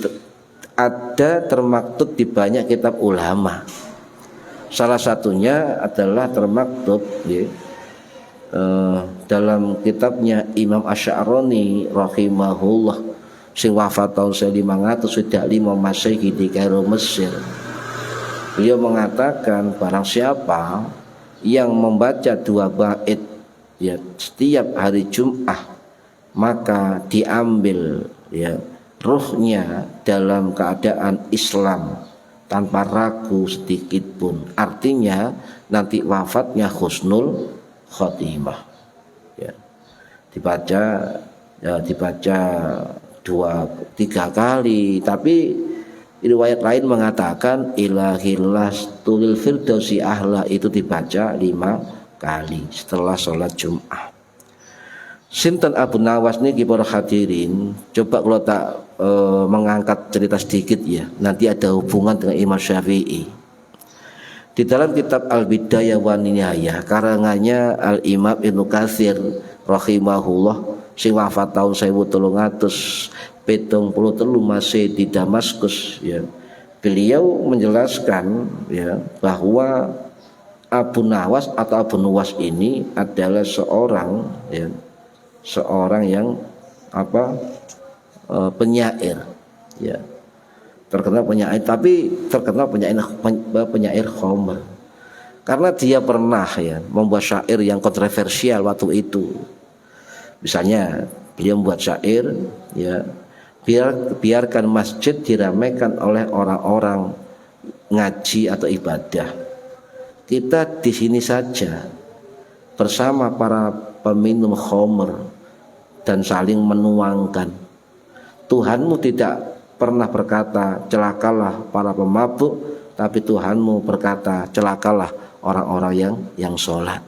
ada termaktub di banyak kitab ulama. Salah satunya adalah termaktub ya, dalam kitabnya Imam Asy'arani rahimahullah sing wafat tahun 1505 Masehi di Kairo Mesir. Beliau mengatakan barang siapa yang membaca 2 bait ya setiap hari Jum'ah maka diambil ya ruhnya dalam keadaan Islam tanpa ragu sedikit pun. Artinya nanti wafatnya husnul khotimah. Ya. Dibaca 2-3 kali, tapi riwayat lain mengatakan ilahillas tulil firdausi ahla itu dibaca 5 kali setelah sholat Jum'ah. Sinten Abu Nawas niki para hadirin, coba kalau tak mengangkat cerita sedikit ya, nanti ada hubungan dengan Imam Syafi'i. Di dalam kitab Al-Bidayah wa Nihayah karangannya Al-Imam Ibnu Katsir rahimahullah sing wafat tahun 1373 masih di Damaskus ya. Beliau menjelaskan ya bahwa Abu Nawas atau Abu Nuwas ini adalah seorang yang penyair ya, terkenal penyair, tapi terkenal penyair khamr karena dia pernah ya membuat syair yang kontroversial waktu itu. Misalnya beliau membuat syair ya, biarkan masjid diramaikan oleh orang-orang ngaji atau ibadah, kita di sini saja bersama para peminum khamr dan saling menuangkan. Tuhanmu tidak pernah berkata celakalah para pemabuk, tapi Tuhanmu berkata celakalah orang-orang yang sholat.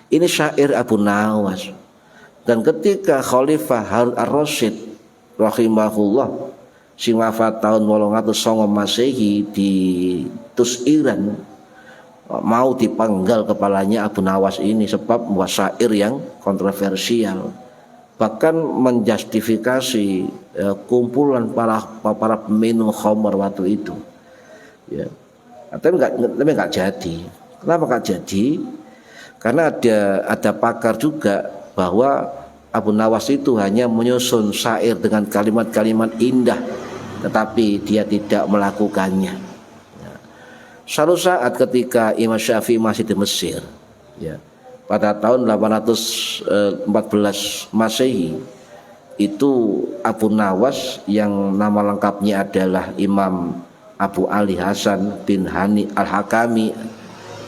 Ini syair Abu Nawas. Dan ketika Khalifah Harun ar-Rasyid rahimahullah sing wafat tahun 809 Masehi di Terus Iran mau dipenggal kepalanya Abu Nawas ini sebab membuat syair yang kontroversial, bahkan menjustifikasi kumpulan para peminum khamr waktu itu. Ya. Tapi nggak jadi. Kenapa nggak jadi? Karena ada pakar juga bahwa Abu Nawas itu hanya menyusun syair dengan kalimat-kalimat indah, tetapi dia tidak melakukannya. Suatu saat ketika Imam Syafi'i masih di Mesir, ya, pada tahun 814 Masehi, itu Abu Nawas yang nama lengkapnya adalah Imam Abu Ali Hasan bin Hani Al-Hakami,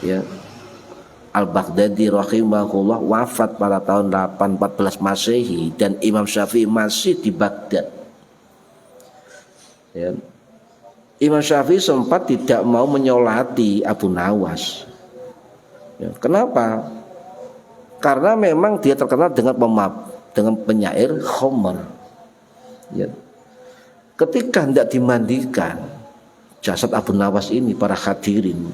ya, Al-Baghdadi rahimahullah, wafat pada tahun 814 Masehi, dan Imam Syafi'i masih di Baghdad. Ya. Imam Syafi'i sempat tidak mau menyolati Abu Nawas. Ya, kenapa? Karena memang dia terkenal dengan penyair khamr. Ya. Ketika hendak dimandikan jasad Abu Nawas ini, para hadirin,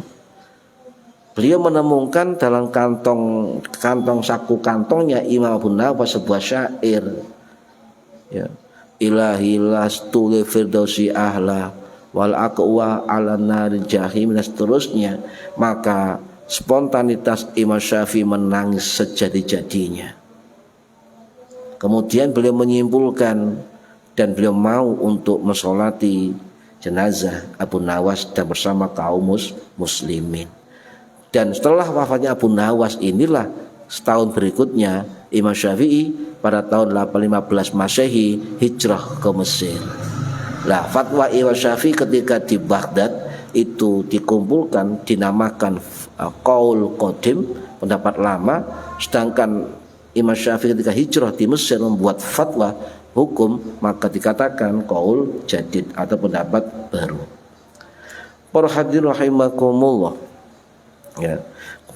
beliau menemukan dalam kantong saku kantongnya Imam Abu Nawas sebuah syair. Ya. Ilahi lastu li firdausi ahla wal aqwa ala naril jahim, dan seterusnya. Maka spontanitas Imam Syafi'i menangis sejadi-jadinya. Kemudian beliau menyimpulkan dan beliau mau untuk mensolati jenazah Abu Nawas dan bersama kaum muslimin. Dan setelah wafatnya Abu Nawas inilah setahun berikutnya Imam Syafi'i pada tahun 815 Masehi hijrah ke Mesir. Lah, fatwa Imam Syafi'i ketika di Baghdad itu dikumpulkan, dinamakan Qaul Qadim, pendapat lama. Sedangkan Imam Syafi'i ketika hijrah di Mesir membuat fatwa hukum, maka dikatakan Qaul Jadid atau pendapat baru. Para hadirin rahimakumullah, ya,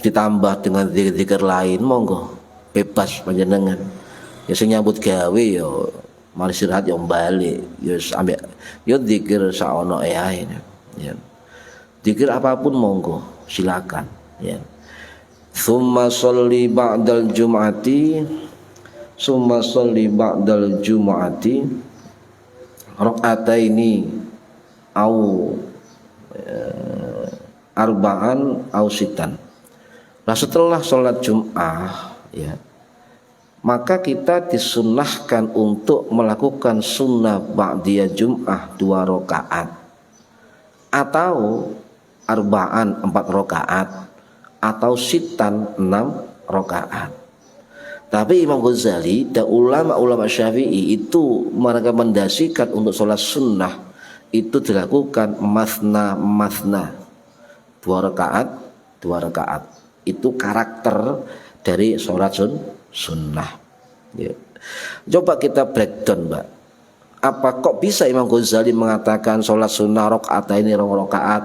ditambah dengan zikir-zikir lain, monggo bebas panjenengan. Ya sing nyambut gawe ya mari istirahat yang balik, ya ambek ya zikir saono ae, ya. Zikir apapun monggo, silakan, ya. Summa sholli ba'dal jum'ati rakaataini au arba'an au sitan. Nah, setelah sholat Jum'ah, ya, maka kita disunnahkan untuk melakukan sunnah ba'diyah Jum'ah 2 rakaat, atau arba'an 4 rakaat, atau sitan 6 rakaat. Tapi Imam Ghazali dan ulama-ulama Syafi'i itu merekomendasikan untuk sholat sunnah itu dilakukan masna 2 rakaat. Itu karakter dari sholat sunnah, ya. Coba kita breakdown, Mbak. Apa kok bisa Imam Ghazali mengatakan sholat sunnah rakaat ini 2 rakaat,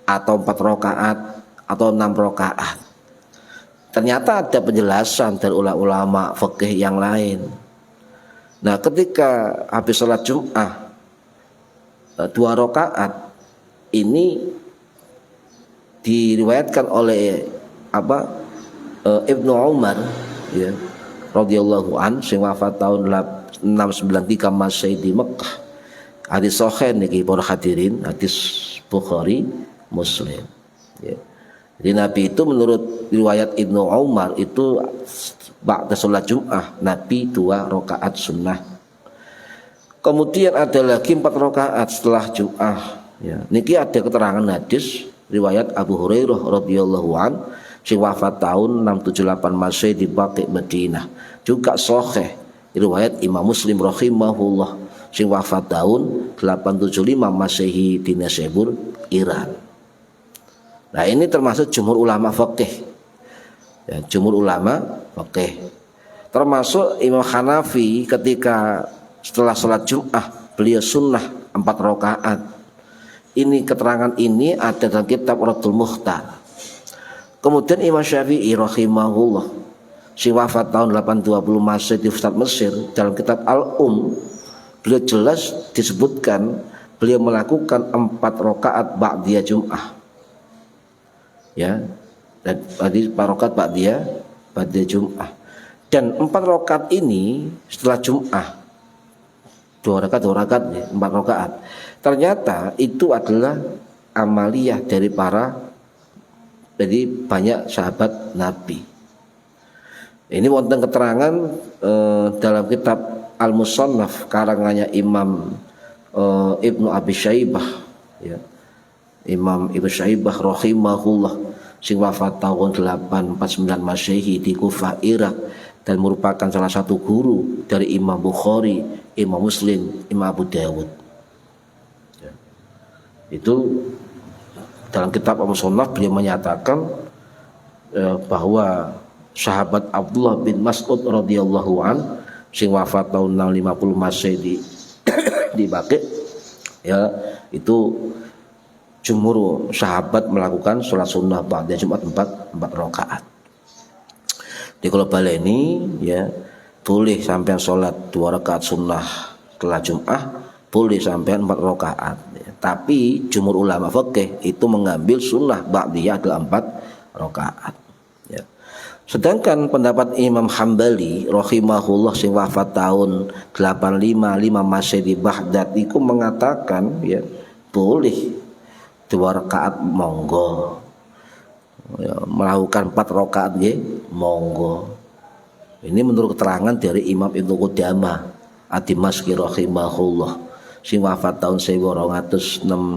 atau 4 rakaat, atau 6 rakaat? Ternyata ada penjelasan dari ulama fikih yang lain. Nah, ketika habis sholat Jum'ah 2 rakaat ini diriwayatkan oleh Ibnu Umar, ya, radhiyallahu an, sing wafat tahun 693 Masehi di Mekah. Hadis sahih niki para hadirin, hadis Bukhari Muslim, ya. Jadi Nabi itu menurut riwayat Ibnu Umar itu ba'da sholat Jum'ah Nabi 2 rakaat sunnah. Kemudian ada lagi 4 rakaat setelah Jum'ah, ya. Niki ada keterangan hadis riwayat Abu Hurairah radhiyallahu an sing wafat tahun 678 Masehi di Baqi Madinah. Juga sahih riwayat Imam Muslim rahimahullah sing wafat tahun 875 Masehi di Nasebur, Iran. Nah, ini termasuk jumhur ulama fikih, ya, jumhur ulama fikih. Termasuk Imam Hanafi ketika setelah sholat Jum'ah beliau sunnah 4 rakaat. Ini keterangan ini ada dalam kitab Raddul Mukhtar. Kemudian Imam Syafi'i rahimahullah si wafat tahun 820 Masehi di Pusat Mesir, dalam kitab Al-Um beliau jelas disebutkan beliau melakukan 4 rakaat ba'diyah Jum'ah. ya. Dan tadi 4 rakaat ba'da Jum'ah. Dan 4 rakaat ini setelah Jum'ah 2 rakaat ya, 4 rakaat. Ternyata itu adalah amaliyah dari banyak sahabat Nabi. Ini wonten keterangan dalam kitab Al-Musannaf karangannya Imam Ibnu Abi Syaibah ya. Imam Ibnu Syaibah rahimahullah sing wafat tahun 849 Masehi di Kufah, Irak, dan merupakan salah satu guru dari Imam Bukhari, Imam Muslim, Imam Abu Dawud. Ya. Itu dalam kitab Al-Musannaf beliau menyatakan bahwa sahabat Abdullah bin Mas'ud radhiyallahu an sing wafat tahun 650 Masehi di Baqi, ya, itu jumhur sahabat melakukan sholat sunnah ba'da Jumat 4 rakaat. Di kalau baleni ya boleh sampai sholat 2 rakaat sunnah setelah Jum'ah, boleh sampai 4 rakaat ya. Tapi jumhur ulama fikih itu mengambil sunnah ba'diyah adalah 4 rakaat ya. Sedangkan pendapat Imam Hambali rahimahullah sing wafat tahun 855 Masehi di Baghdad itu mengatakan ya boleh 2 rakaat monggo ya, melakukan 4 rakaat ya monggo. Ini menurut keterangan dari Imam Ibnu Qudamah Ad-Dimashqi rahimahullah sing wafat tahun 1223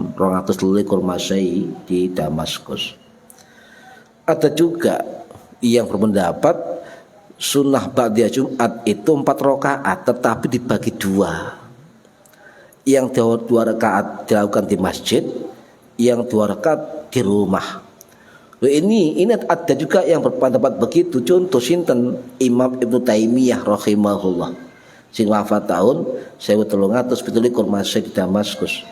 Masehi di Damaskus. Ada juga yang berpendapat sunnah ba'da Jumat itu 4 rakaat tetapi dibagi 2. Yang 2 rakaat dilakukan di masjid, yang 2 rakaat di rumah. Ini ada juga yang berpendapat begitu. Contoh sinten Imam Ibnu Taimiyah rahimahullah sing wafat tahun 1317 Masehi di Damaskus,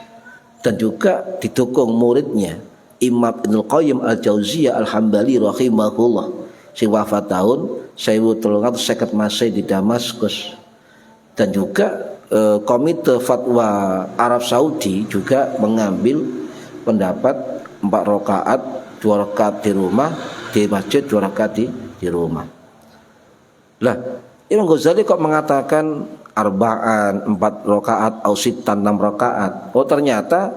dan juga didukung muridnya Imam Ibnu Qayyim Al-Jauziyah Al-Hambali rahimahullah sing wafat tahun 1350 Masehi di Damaskus, dan juga Komite Fatwa Arab Saudi juga mengambil pendapat 4 rakaat, 2 rakaat di rumah di masjid, 2 rakaat di rumah. Lah Imam Ghazali kok mengatakan arba'an 4 rakaat atau sitan 6 rakaat. Oh ternyata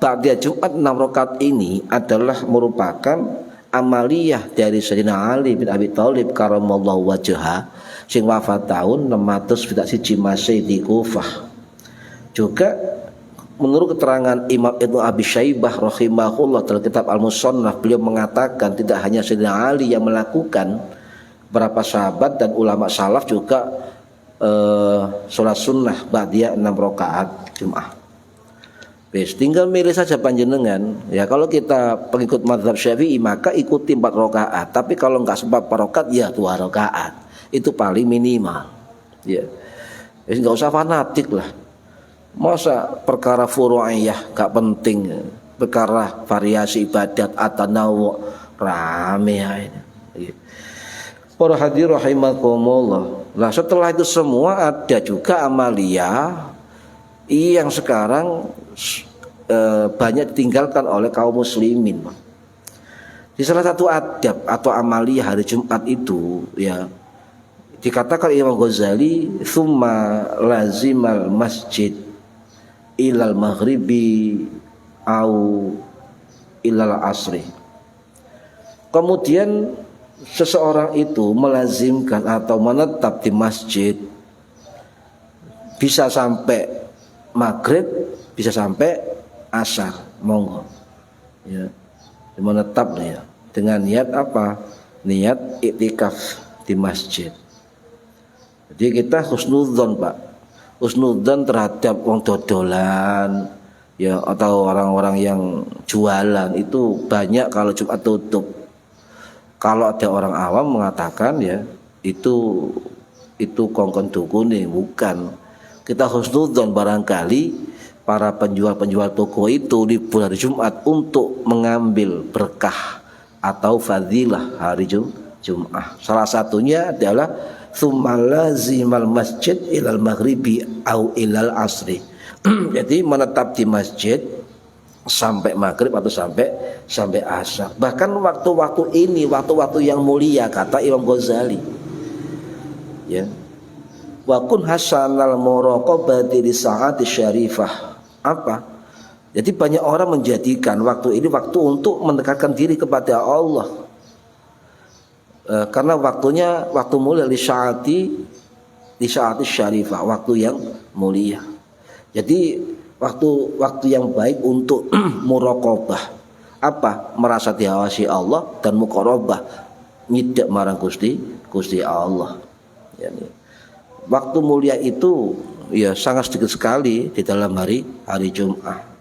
ba'da Jumat 6 rakaat ini adalah merupakan amaliyah dari Sayyidina Ali bin Abi Thalib karamallahu wajhah sing wafat tahun 601 Masehi di Kufah. Juga menurut keterangan Imam Ibnu Abi Syaibah rahimahullah dalam kitab Al-Musannaf, beliau mengatakan tidak hanya Sayyidina Ali yang melakukan, beberapa sahabat dan ulama salaf juga sholat sunnah ba'diyah 6 rakaat Jum'ah. Wis tinggal milih saja panjenengan ya. Kalau kita pengikut mazhab Syafi'i maka ikuti 4 rakaat, tapi kalau enggak sempat 4 rakaat ya 2 rakaat. Itu paling minimal ya. Wis enggak usah fanatik lah. Masa perkara furu'iyah enggak penting, perkara variasi ibadat atanawu rame ya ini. Para hadirin rahimakumullah. Nah, setelah itu semua ada juga amaliyah yang sekarang banyak ditinggalkan oleh kaum muslimin. Di salah satu adab atau amaliyah hari Jumat itu ya dikatakan Imam Ghazali thumma lazimal masjid ilal maghribi au ilal asri. Kemudian seseorang itu melazimkan atau menetap di masjid bisa sampai maghrib, bisa sampai asar, monggo ya, menetap ya, dengan niat apa? Niat iktikaf di masjid. Jadi kita husnudzon Pak, husnudzon terhadap wong dodolan ya, atau orang-orang yang jualan itu banyak kalau Jumat tutup. Kalau ada orang awam mengatakan ya itu kongkon dukune, bukan. Kita husnudzon barangkali para penjual-penjual toko itu di hari Jumat untuk mengambil berkah atau fadilah hari Jum'ah. Salah satunya adalah tsumma lazimal masjid ilal maghribi au ilal asri. Jadi menetap di masjid sampai maghrib atau sampai asar. Bahkan waktu-waktu ini waktu-waktu yang mulia, kata Imam Ghazali, ya, wa kun hasanal muraqabati li saati syarifah. Apa? Jadi banyak orang menjadikan waktu ini waktu untuk mendekatkan diri kepada Allah, karena waktunya waktu mulia, li saati syarifah, waktu yang mulia. Jadi waktu yang baik untuk muraqabah, apa? Merasa diawasi Allah, dan muqarabah, nyidak marang Gusti Allah. Yani, waktu mulia itu ya sangat sedikit sekali di dalam hari Jumat.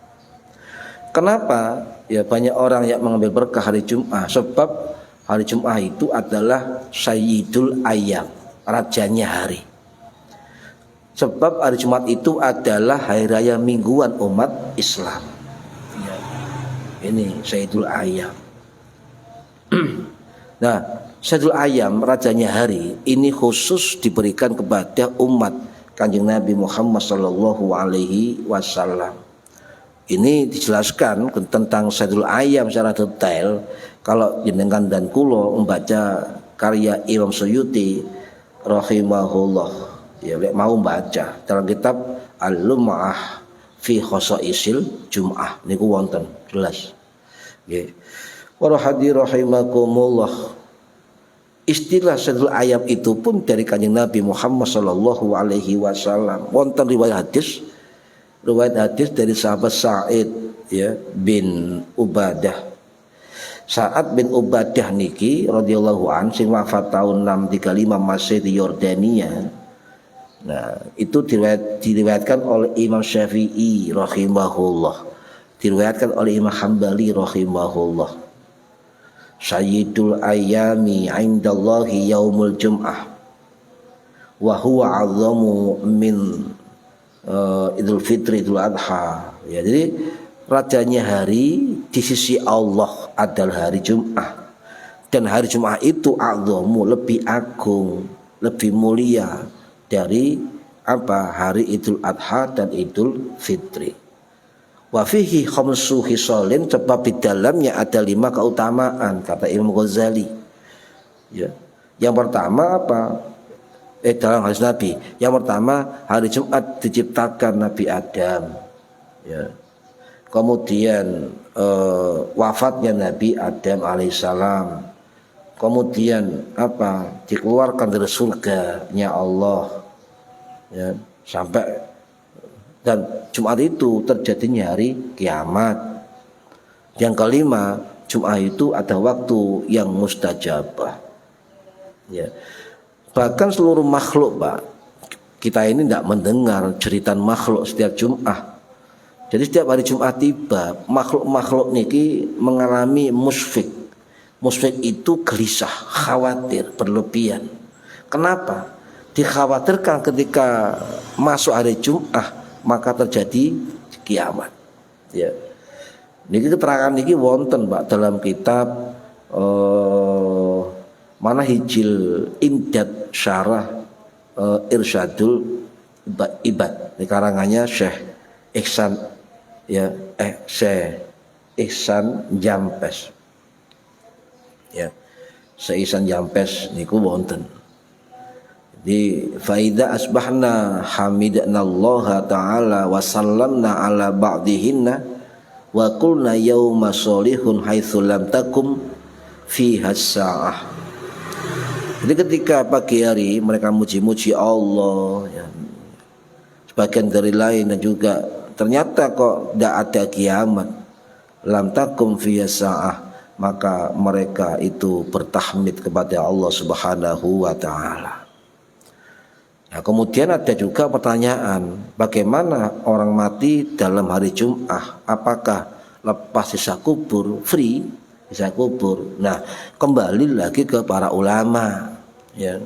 Kenapa? Ya banyak orang yang mengambil berkah hari Jumat, sebab hari Jumat itu adalah sayyidul ayyam, rajanya hari. Sebab hari Jumat itu adalah hari raya mingguan umat Islam. Ya. Ini Sayyidul Ayyam. Nah, Sayyidul Ayyam, rajanya hari, ini khusus diberikan kepada umat Kanjeng Nabi Muhammad sallallahu alaihi wasallam. Ini dijelaskan tentang Sayyidul Ayyam secara detail kalau jenengan dan kulo membaca karya Imam Suyuti rahimahullah. Ya, mau baca dalam kitab Al-Lum'ah fi Khosaisil Jum'ah niku wonten jelas. Nggih. Para hadirin rahimakumullah. Istilah Sayyidul Ayyam itu pun dari Kanjeng Nabi Muhammad sallallahu alaihi wasallam. Wonten riwayat hadis dari sahabat Sa'id, ya, bin Ubadah. Sa'ad bin Ubadah niki radhiyallahu an sing wafat tahun 635 masih di Yordania. Nah, itu diriwayatkan oleh Imam Syafi'i rahimahullah, diriwayatkan oleh Imam Hambali rahimahullah. Sayyidul ayyami 'indallahi yaumul jum'ah wa huwa 'azzamu min Idul Fitri, Idul Adha. Ya, jadi rajanya hari di sisi Allah adalah hari Jumat, dan hari Jumat itu 'azzamu, lebih agung, lebih mulia dari apa? Hari Idul Adha dan Idul Fitri. Wa fihi khamsu khisalin, sebab di dalamnya ada 5 keutamaan, kata Imam Ghazali. Ya. Yang pertama apa? Dalam hadis Nabi, yang pertama hari Jumat diciptakan Nabi Adam. Ya. Kemudian wafatnya Nabi Adam alaihissalam. Kemudian apa? Dikeluarkan dari surganya Allah. Ya, sampai, dan Jumat itu terjadinya hari kiamat. Yang kelima, Jumat itu ada waktu yang mustajabah. Ya. Bahkan seluruh makhluk, Pak, kita ini tidak mendengar cerita makhluk setiap Jumat. Jadi setiap hari Jumat tiba, makhluk-makhluk niki mengalami musfik. Musfik itu gelisah, khawatir, berlebihan. Kenapa? Dikhawatirkan ketika masuk hari Jumat maka terjadi kiamat. Ya. Niki keterangan niki wonten, Pak, dalam kitab Manahijil Imdad Syarah Irsyadul Ibad. Ini karangannya Syekh Ihsan, ya, Syekh Ihsan Jampes. Ya. Syekh Ihsan Jampes niku wonten. Di faida asbahna hamidnallaha ta'ala wa sallamna ala ba'dihinna wa qulna yawma solihun haitsu lam takum fiha sa'ah. Jadi ketika pagi hari mereka muji-muji Allah, ya, sebagian dari lain, dan juga ternyata kok tidak ada kiamat, lam takum fiha sa'ah, maka mereka itu bertahmid kepada Allah Subhanahu wa ta'ala. Nah, kemudian ada juga pertanyaan, bagaimana orang mati dalam hari Jumat? Apakah lepas sisa kubur, free sisa kubur? Nah, kembali lagi ke para ulama. Ya,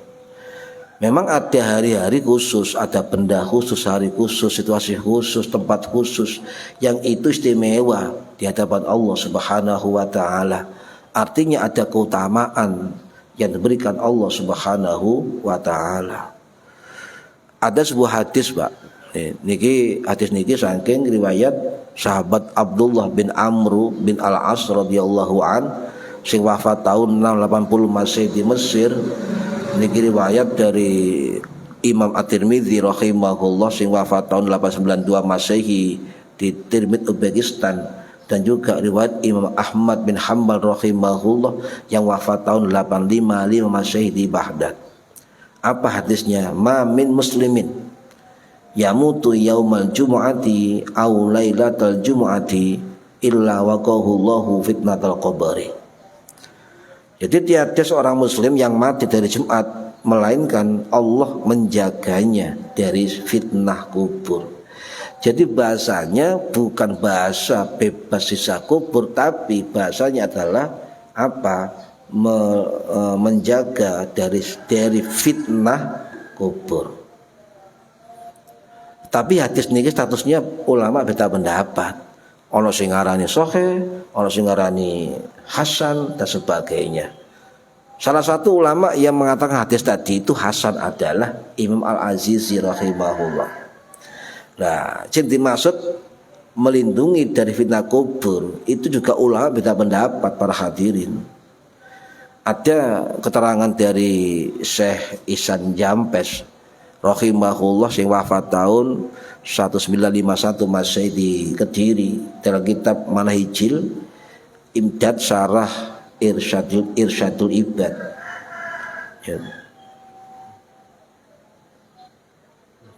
memang ada hari-hari khusus, ada benda khusus, hari khusus, situasi khusus, tempat khusus yang itu istimewa di hadapan Allah Subhanahu wa ta'ala. Artinya ada keutamaan yang diberikan Allah Subhanahu wa ta'ala. Ada sebuah hadis, Pak. Niki hadis niki saking riwayat sahabat Abdullah bin Amru bin Al-As radhiyallahu an sing wafat tahun 680 Masehi di Mesir. Niki riwayat dari Imam At-Tirmidzi rahimahullah sing wafat tahun 892 Masehi di Tirmidz Uzbekistan, dan juga riwayat Imam Ahmad bin Hanbal rahimahullah yang wafat tahun 855 Masehi di Baghdad. Apa hadisnya? Ma min muslimin yamutu yaumal jumu'ati aw lailatal jumu'ati illa waqahullahu fitnatal qabri. Jadi tiada seorang muslim yang mati dari Jumat melainkan Allah menjaganya dari fitnah kubur. Jadi bahasanya bukan bahasa bebas sisa kubur, tapi bahasanya adalah apa? Menjaga dari fitnah kubur. Tapi hadis niki statusnya ulama beda pendapat. Ono sing ngarani sahih, ono sing ngarani hasan dan sebagainya. Salah satu ulama yang mengatakan hadis tadi itu hasan adalah Imam Al-Azizi rahimahullah. Nah, yang dimaksud melindungi dari fitnah kubur itu juga ulama beda pendapat para hadirin. Ada keterangan dari Syekh Ihsan Jampes rahimahullah yang wafat tahun 1951 Masehi di Kediri, dalam kitab Manahijil Imdad Syarah Irsyadul Ibad. Ya.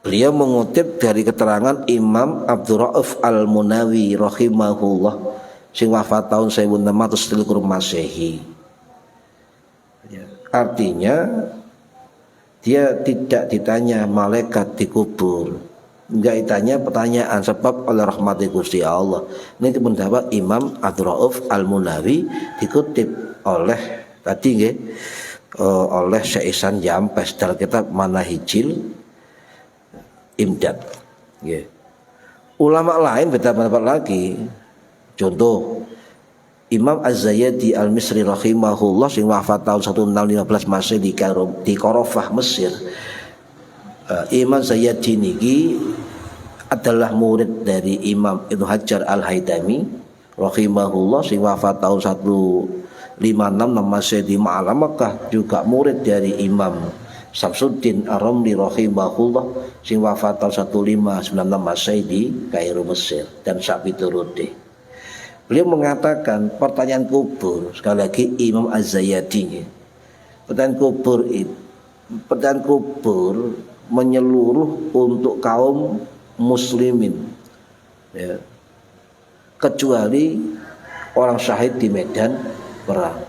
Beliau mengutip dari keterangan Imam Abdurrauf Al-Munawi rahimahullah sing wafat tahun 1603 Masehi. Ya. Artinya dia tidak ditanya malaikat di kubur, enggak ditanya pertanyaan, sebab oleh rahmati Gusti Allah. Ini pendapat Imam Abdurrauf Al-Munawi dikutip oleh tadi nggih oleh Syekh Ihsan Jampes dalam kitab Manahijil Imdad. Nggih. Ulama lain beda pendapat lagi. Contoh Imam Az-Zayyadi Al-Misri rahimahullah sing wafat tahun 1615 Masehi di Qarafah Mesir. Imam Zayyadi niki adalah murid dari Imam Ibnu Hajar Al-Haytami rahimahullah sing wafat tahun 156 Masehi di Ma'ala Makkah, juga murid dari Imam Samsuddin Ar-Ramli rahimahullah sing wafat tahun 1596 Masehi di Kairo Mesir, dan sapiturute. Beliau mengatakan pertanyaan kubur, sekali lagi Imam Az-Zayyadi, pertanyaan kubur menyeluruh untuk kaum muslimin, ya, kecuali orang syahid di medan perang.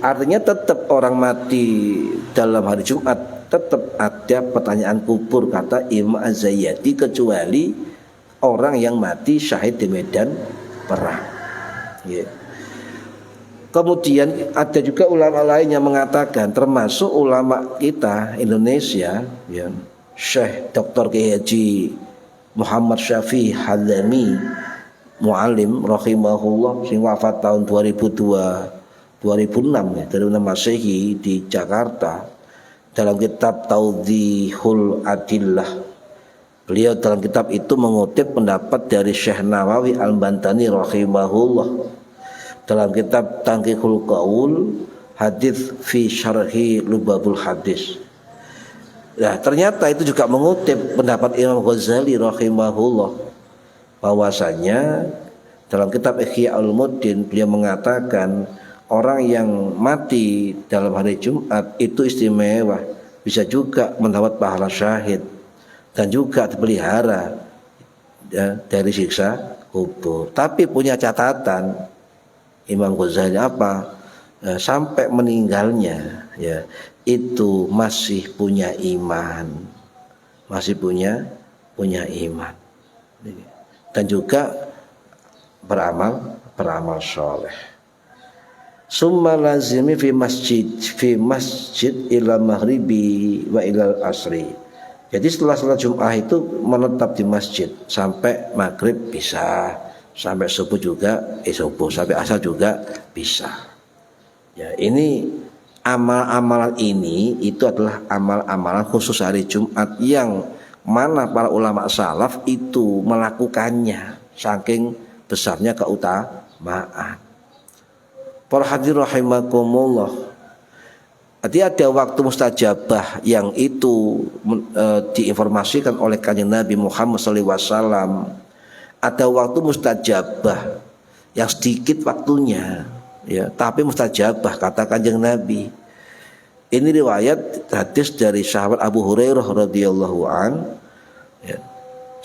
Artinya tetap orang mati dalam hari Jumat tetap ada pertanyaan kubur, kata Imam Az-Zayyadi, kecuali orang yang mati syahid di medan perang. Ya. Kemudian ada juga ulama lain yang mengatakan, termasuk ulama kita Indonesia, ya, Syekh Dr. Haji Muhammad Syafi'i Hadlami Mu'alim rahimahullah sing wafat tahun 2006 ya, 2006 Masehi di Jakarta, dalam kitab Tawdihul Adillah. Beliau dalam kitab itu mengutip pendapat dari Syekh Nawawi Al-Bantani rahimahullah dalam kitab Tanqihul Qaul Hadits fi Syarhi Lubabul Hadis. Nah, ternyata itu juga mengutip pendapat Imam Ghazali rahimahullah, bahwasanya dalam kitab Ihya Ulumuddin beliau mengatakan orang yang mati dalam hari Jumat itu istimewa, bisa juga mendapat pahala syahid dan juga dipelihara, ya, dari siksa kubur. Tapi punya catatan Imam Ghazali apa? Sampai meninggalnya, ya, itu masih punya iman, masih punya iman, dan juga beramal soleh. Summa lazimi fi masjid ila maghribi wa ilal asri. Jadi setelah salat Jumat itu menetap di masjid sampai maghrib bisa, sampai subuh juga, subuh sampai asar juga bisa. Ya, ini amal-amalan ini itu adalah amal-amalan khusus hari Jumat yang mana para ulama salaf itu melakukannya. saking besarnya keutamaan. Para hadirin rahimakumullah. Jadi ada waktu mustajabah yang itu diinformasikan oleh Kanjeng Nabi Muhammad SAW. Ada waktu mustajabah yang sedikit waktunya, ya, tapi mustajabah kata Kanjeng Nabi. Ini riwayat hadis dari sahabat Abu Hurairah radhiyallahu an, ya,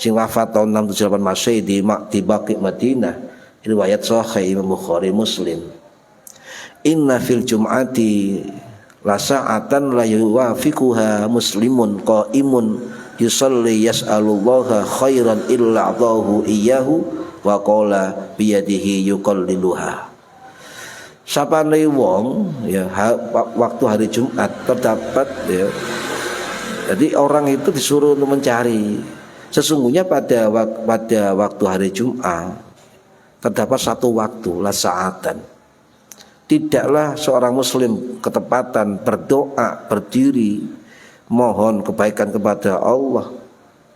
sing wafat tahun 678 Masehi di Baqi Madinah. Riwayat Sahih Imam Bukhari Muslim. Inna fil jum'ati la sa'atan la yuwafiquha muslimun qa'imun yusalli yas'alullaha khairan illa a'tahu iyyahu wa qala biyadihi yuqalliluha. Sapane wong, ya, waktu hari Jumat terdapat, ya. Jadi orang itu disuruh untuk mencari. Sesungguhnya pada waktu hari Jumat terdapat satu waktu, la sa'atan. Tidaklah seorang muslim ketepatan berdoa, berdiri, mohon kebaikan kepada Allah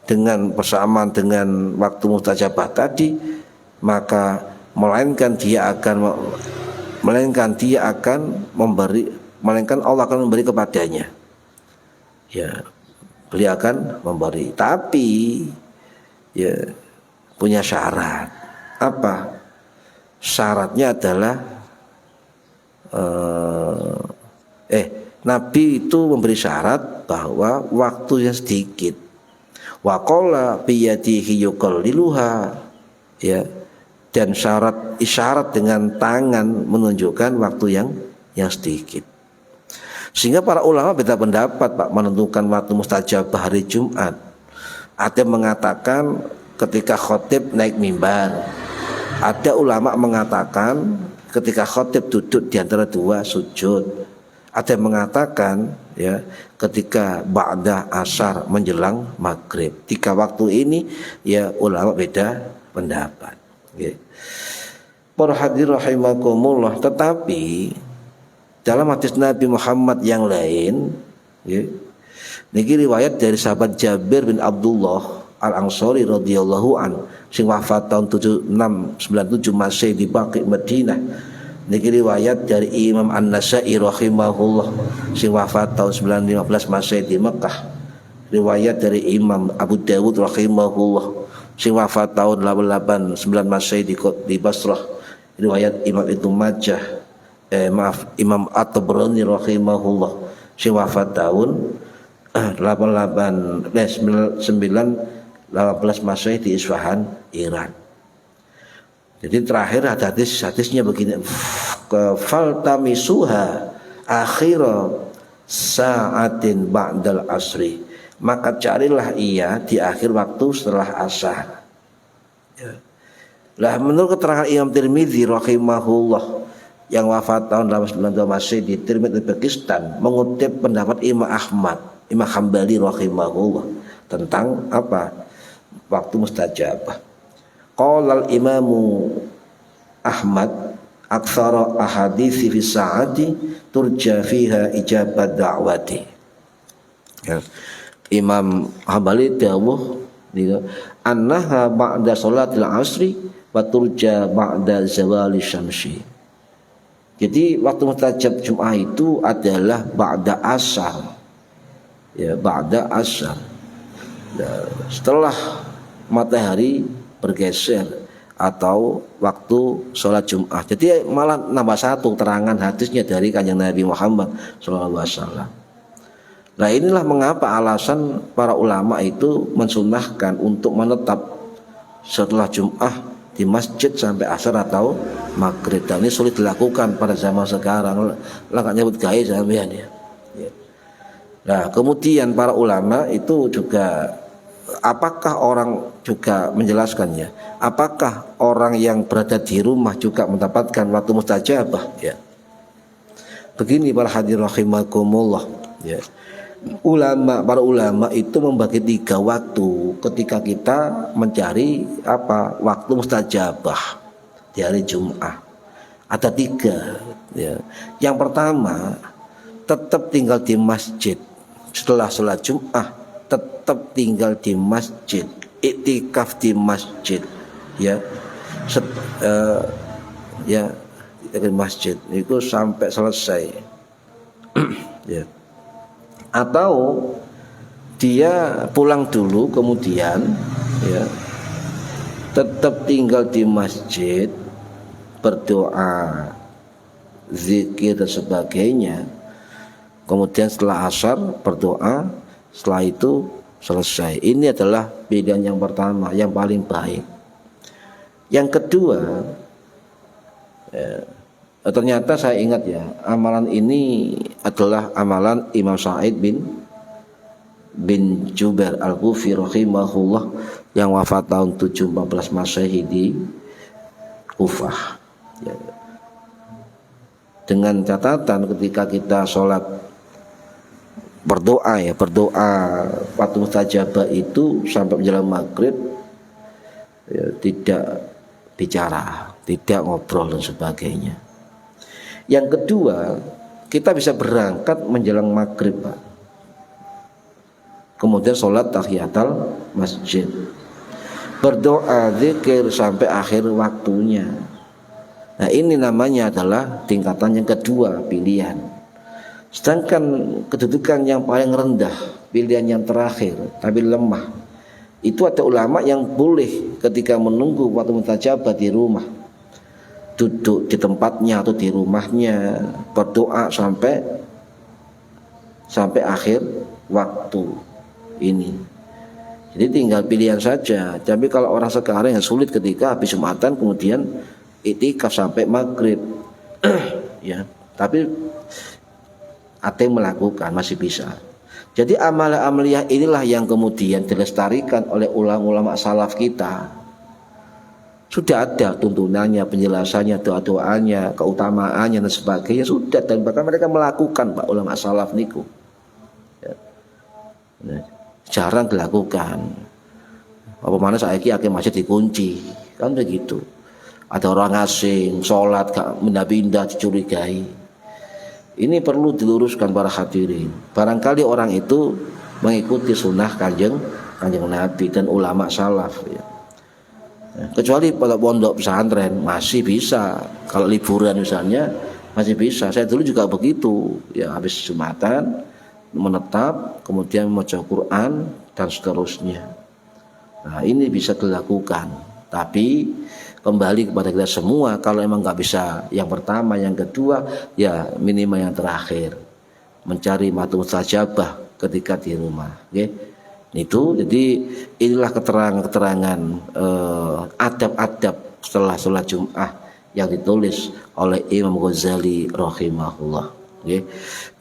dengan bersamaan dengan waktu mustajabah tadi, maka melainkan Allah akan memberi kepadanya. Ya, beliau akan memberi. Tapi ya punya syarat. Apa? Syaratnya adalah Nabi itu memberi syarat bahwa waktunya sedikit. Wa qala biyadihi yuqalliluha, ya, dan isyarat dengan tangan menunjukkan waktu yang sedikit. Sehingga para ulama beda pendapat, Pak, menentukan waktu mustajabah hari Jumat. Ada yang mengatakan ketika khotib naik mimbar. Ada ulama mengatakan ketika khotib duduk di antara dua sujud. Ada yang mengatakan, ya, ketika ba'da asar menjelang maghrib. 3 waktu ini, ya, ulama beda pendapat. Okay. Para hadirin rahimakumullah. Tetapi dalam hadis Nabi Muhammad yang lain, ya, niki riwayat dari sahabat Jabir bin Abdullah Al-Ansari radhiyallahu an, sing wafat tahun 9697 Masehi di Baqi Madinah. Niki riwayat dari Imam An-Nasa'i rahimahullah, sing wafat tahun 915 Masehi di Mekah. Riwayat dari Imam Abu Dawud rahimahullah, sing wafat tahun 889 Masehi di Basrah. Riwayat Imam Ibnu Majah, Imam At-Tabrani rahimahullah, sing wafat tahun 918 Masehi di Isfahan, Iran. Jadi terakhir hadisnya begini, faltamisuha akhira sa'atin ba'dal asri, maka carilah ia di akhir waktu setelah asar. Ya. Lah menurut keterangan Imam Tirmidzi rahimahullah yang wafat tahun 892 Masehi di Tirmidzi Pakistan, mengutip pendapat Imam Hambali rahimahullah tentang apa? Waktu mustajabah. Qala al-Imamu Ahmad aktsara ahaditsi fi sa'ati turja fiha ijabat da'wati. Ya. Imam Hambali dawuh annaha ba'da sholatil asri wa turja ba'da zawali syamsi. Jadi waktu mustajab Jumat itu adalah ba'da asar. Ya, ba'da asar. Ya, setelah matahari bergeser atau waktu sholat Jumat. Jadi malah nambah satu terangan hadisnya dari Kanjeng Nabi Muhammad SAW. Nah, inilah mengapa alasan para ulama itu mensunahkan untuk menetap setelah Jumat di masjid sampai asar atau maghrib. Dan ini sulit dilakukan pada zaman sekarang. Nggak nyebut gaya sampean ya. Nah, kemudian para ulama itu juga, apakah orang juga menjelaskannya? Apakah orang yang berada di rumah juga mendapatkan waktu mustajabah? Ya. Begini para hadirin rahimakumullah. Ya. Para ulama itu membagi 3 waktu ketika kita mencari waktu mustajabah di hari Jumat. Ada 3. Ya. Yang pertama, tetap tinggal di masjid setelah sholat Jumat. Tetap tinggal di masjid, iktikaf di masjid. ya ya ke masjid itu sampai selesai. Ya. Atau dia pulang dulu kemudian ya tetap tinggal di masjid, berdoa, zikir dan sebagainya. Kemudian setelah asar berdoa, setelah itu selesai. Ini adalah pilihan yang pertama, yang paling baik. Yang kedua, ternyata saya ingat ya, amalan ini adalah amalan Imam Sa'id bin Jubair Al-Kufi rahimahullah yang wafat tahun 714 Masehi di Kufah. Ya. Dengan catatan ketika kita sholat berdoa waktu mustajabah itu sampai menjelang maghrib ya, tidak bicara, tidak ngobrol dan sebagainya. Yang kedua, kita bisa berangkat menjelang maghrib, Pak. Kemudian sholat tahiyatul masjid, berdoa, zikir sampai akhir waktunya. Nah ini namanya adalah tingkatan yang kedua, pilihan. Sedangkan kedudukan yang paling rendah, pilihan yang terakhir tapi lemah, itu ada ulama yang boleh ketika menunggu waktu mustajabah di rumah, duduk di tempatnya atau di rumahnya, berdoa sampai akhir waktu ini. Jadi tinggal pilihan saja. Tapi kalau orang sekarang yang sulit ketika habis Jumatan kemudian iktikaf sampai maghrib ya, tapi ada yang melakukan masih bisa. Jadi amalan-amaliyah inilah yang kemudian dilestarikan oleh ulama-ulama salaf kita. Sudah ada tuntunannya, penjelasannya, doa-doanya, keutamaannya dan sebagainya sudah, dan bahkan mereka melakukan, Pak, ulama salaf niku. Ya. Nah, jarang dilakukan. Apa mana saiki akeh masjid dikunci, kan begitu. Ada orang asing sholat gak pindah-pindah dicurigai. Ini perlu diluruskan para hadirin. Barangkali orang itu mengikuti sunnah kanjeng Nabi dan ulama salaf ya. Kecuali pada pondok pesantren masih bisa. Kalau liburan misalnya masih bisa. Saya dulu juga begitu ya, habis Jumatan menetap kemudian membaca Quran dan seterusnya. Nah ini bisa dilakukan. Tapi kembali kepada kita semua, kalau emang nggak bisa yang pertama, yang kedua, ya minimal yang terakhir, mencari matu mustajabah ketika di rumah. Okay? Itu jadi inilah keterangan adab-adab setelah sholat Jum'ah yang ditulis oleh Imam Ghazali rahimahullah. Okay?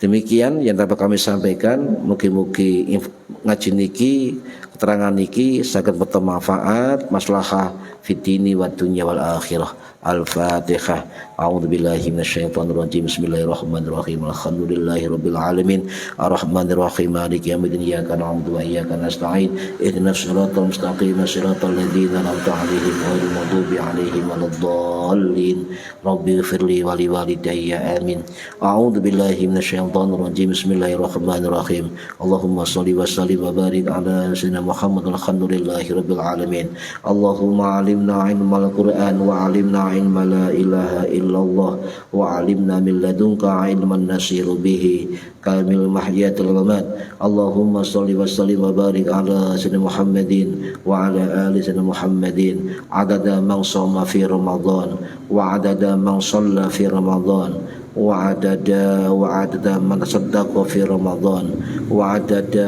Demikian yang dapat kami sampaikan. Mugi-mugi ngaji niki, keterangan niki saged bermanfaat maslahah fid dini wad dunya wal akhirah. Al-Fatihah. A'udzubillahi minasyaitonir rajim. Bismillahirrahmanirrahim. Alhamdulillahirabbil alamin. Arrahmanirrahim. Maliki yaumiddin. Iyyaka na'budu wa iyyaka nasta'in. Ihdinas siratal mustaqim. Siratal ladzina an'amta 'alaihim ghairil maghdubi 'alaihim waladdallin. Rabbighfirli wa liwalidayya. Amin. A'udzubillahi minasyaitonir rajim. Bismillahirrahmanirrahim. Allahumma shalli wa sallim wa barik ala sayyidina Muhammad. Alhamdulillahirabbil alamin. Allahumma 'allimna 'ilmal Qur'an wa 'allimna ilma la ilaha illallah wa 'allimna min ladunka ilman nasiru bihi kamil mahyatul mamat. Allahumma shalli wa sallim wa barik ala sayyidina Muhammadin wa ala ali sayyidina Muhammadin adada man shoma fi Ramadan wa adada man shalla fi Ramadan wa adada man saddaqa fi Ramadan wa adada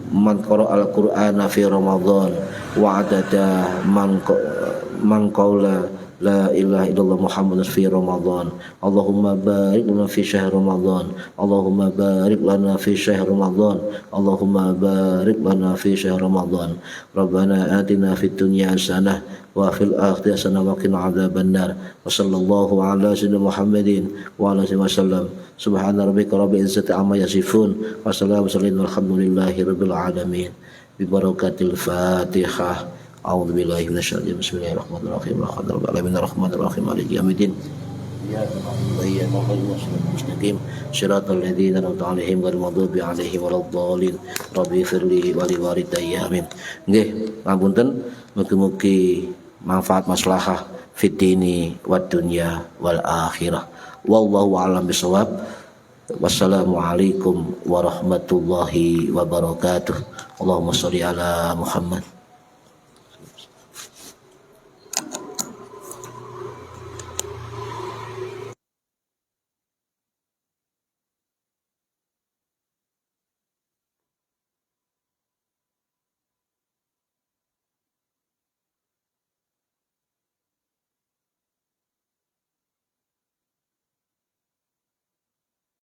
man qara'a al-Qur'ana fi Ramadan wa adada man qala la ilaha illallah Muhammadun fi Ramadan. Allahumma barik lana fi syahr Ramadan. Allahumma barik lana fi syahr Ramadan. Allahumma barik lana fi syahr Ramadan. Rabbana atina fid dunya hasanah wa fil akhirati hasanah wa qina adzabannar. Wa sallallahu ala sayyidina Muhammadin wa ala alihi wasallam. Subhana rabbika rabbil izzati amma yasifun wa salamun alhamdulillahi rabbil alamin. Bi barakatil Fatihah. A'udzubillahi minasyaitonir rajim. Bismillahirrahmanirrahim. Alhamdulillahirabbil alamin arrahmanirrahim maliki yaumiddin. وإياك نستعين المستقيم صراط الذين أنعمت عليهم غير المغضوب عليهم waladdallin rabbi firli wa liwalidayya amin. Nggih, ngapunten mugi-mugi manfaat maslahah fid dini wad dunya wal akhirah. Wallahu a'lam bishawab. Wassalamualaikum warahmatullahi wabarakatuh. Allahumma sholli ala Muhammad.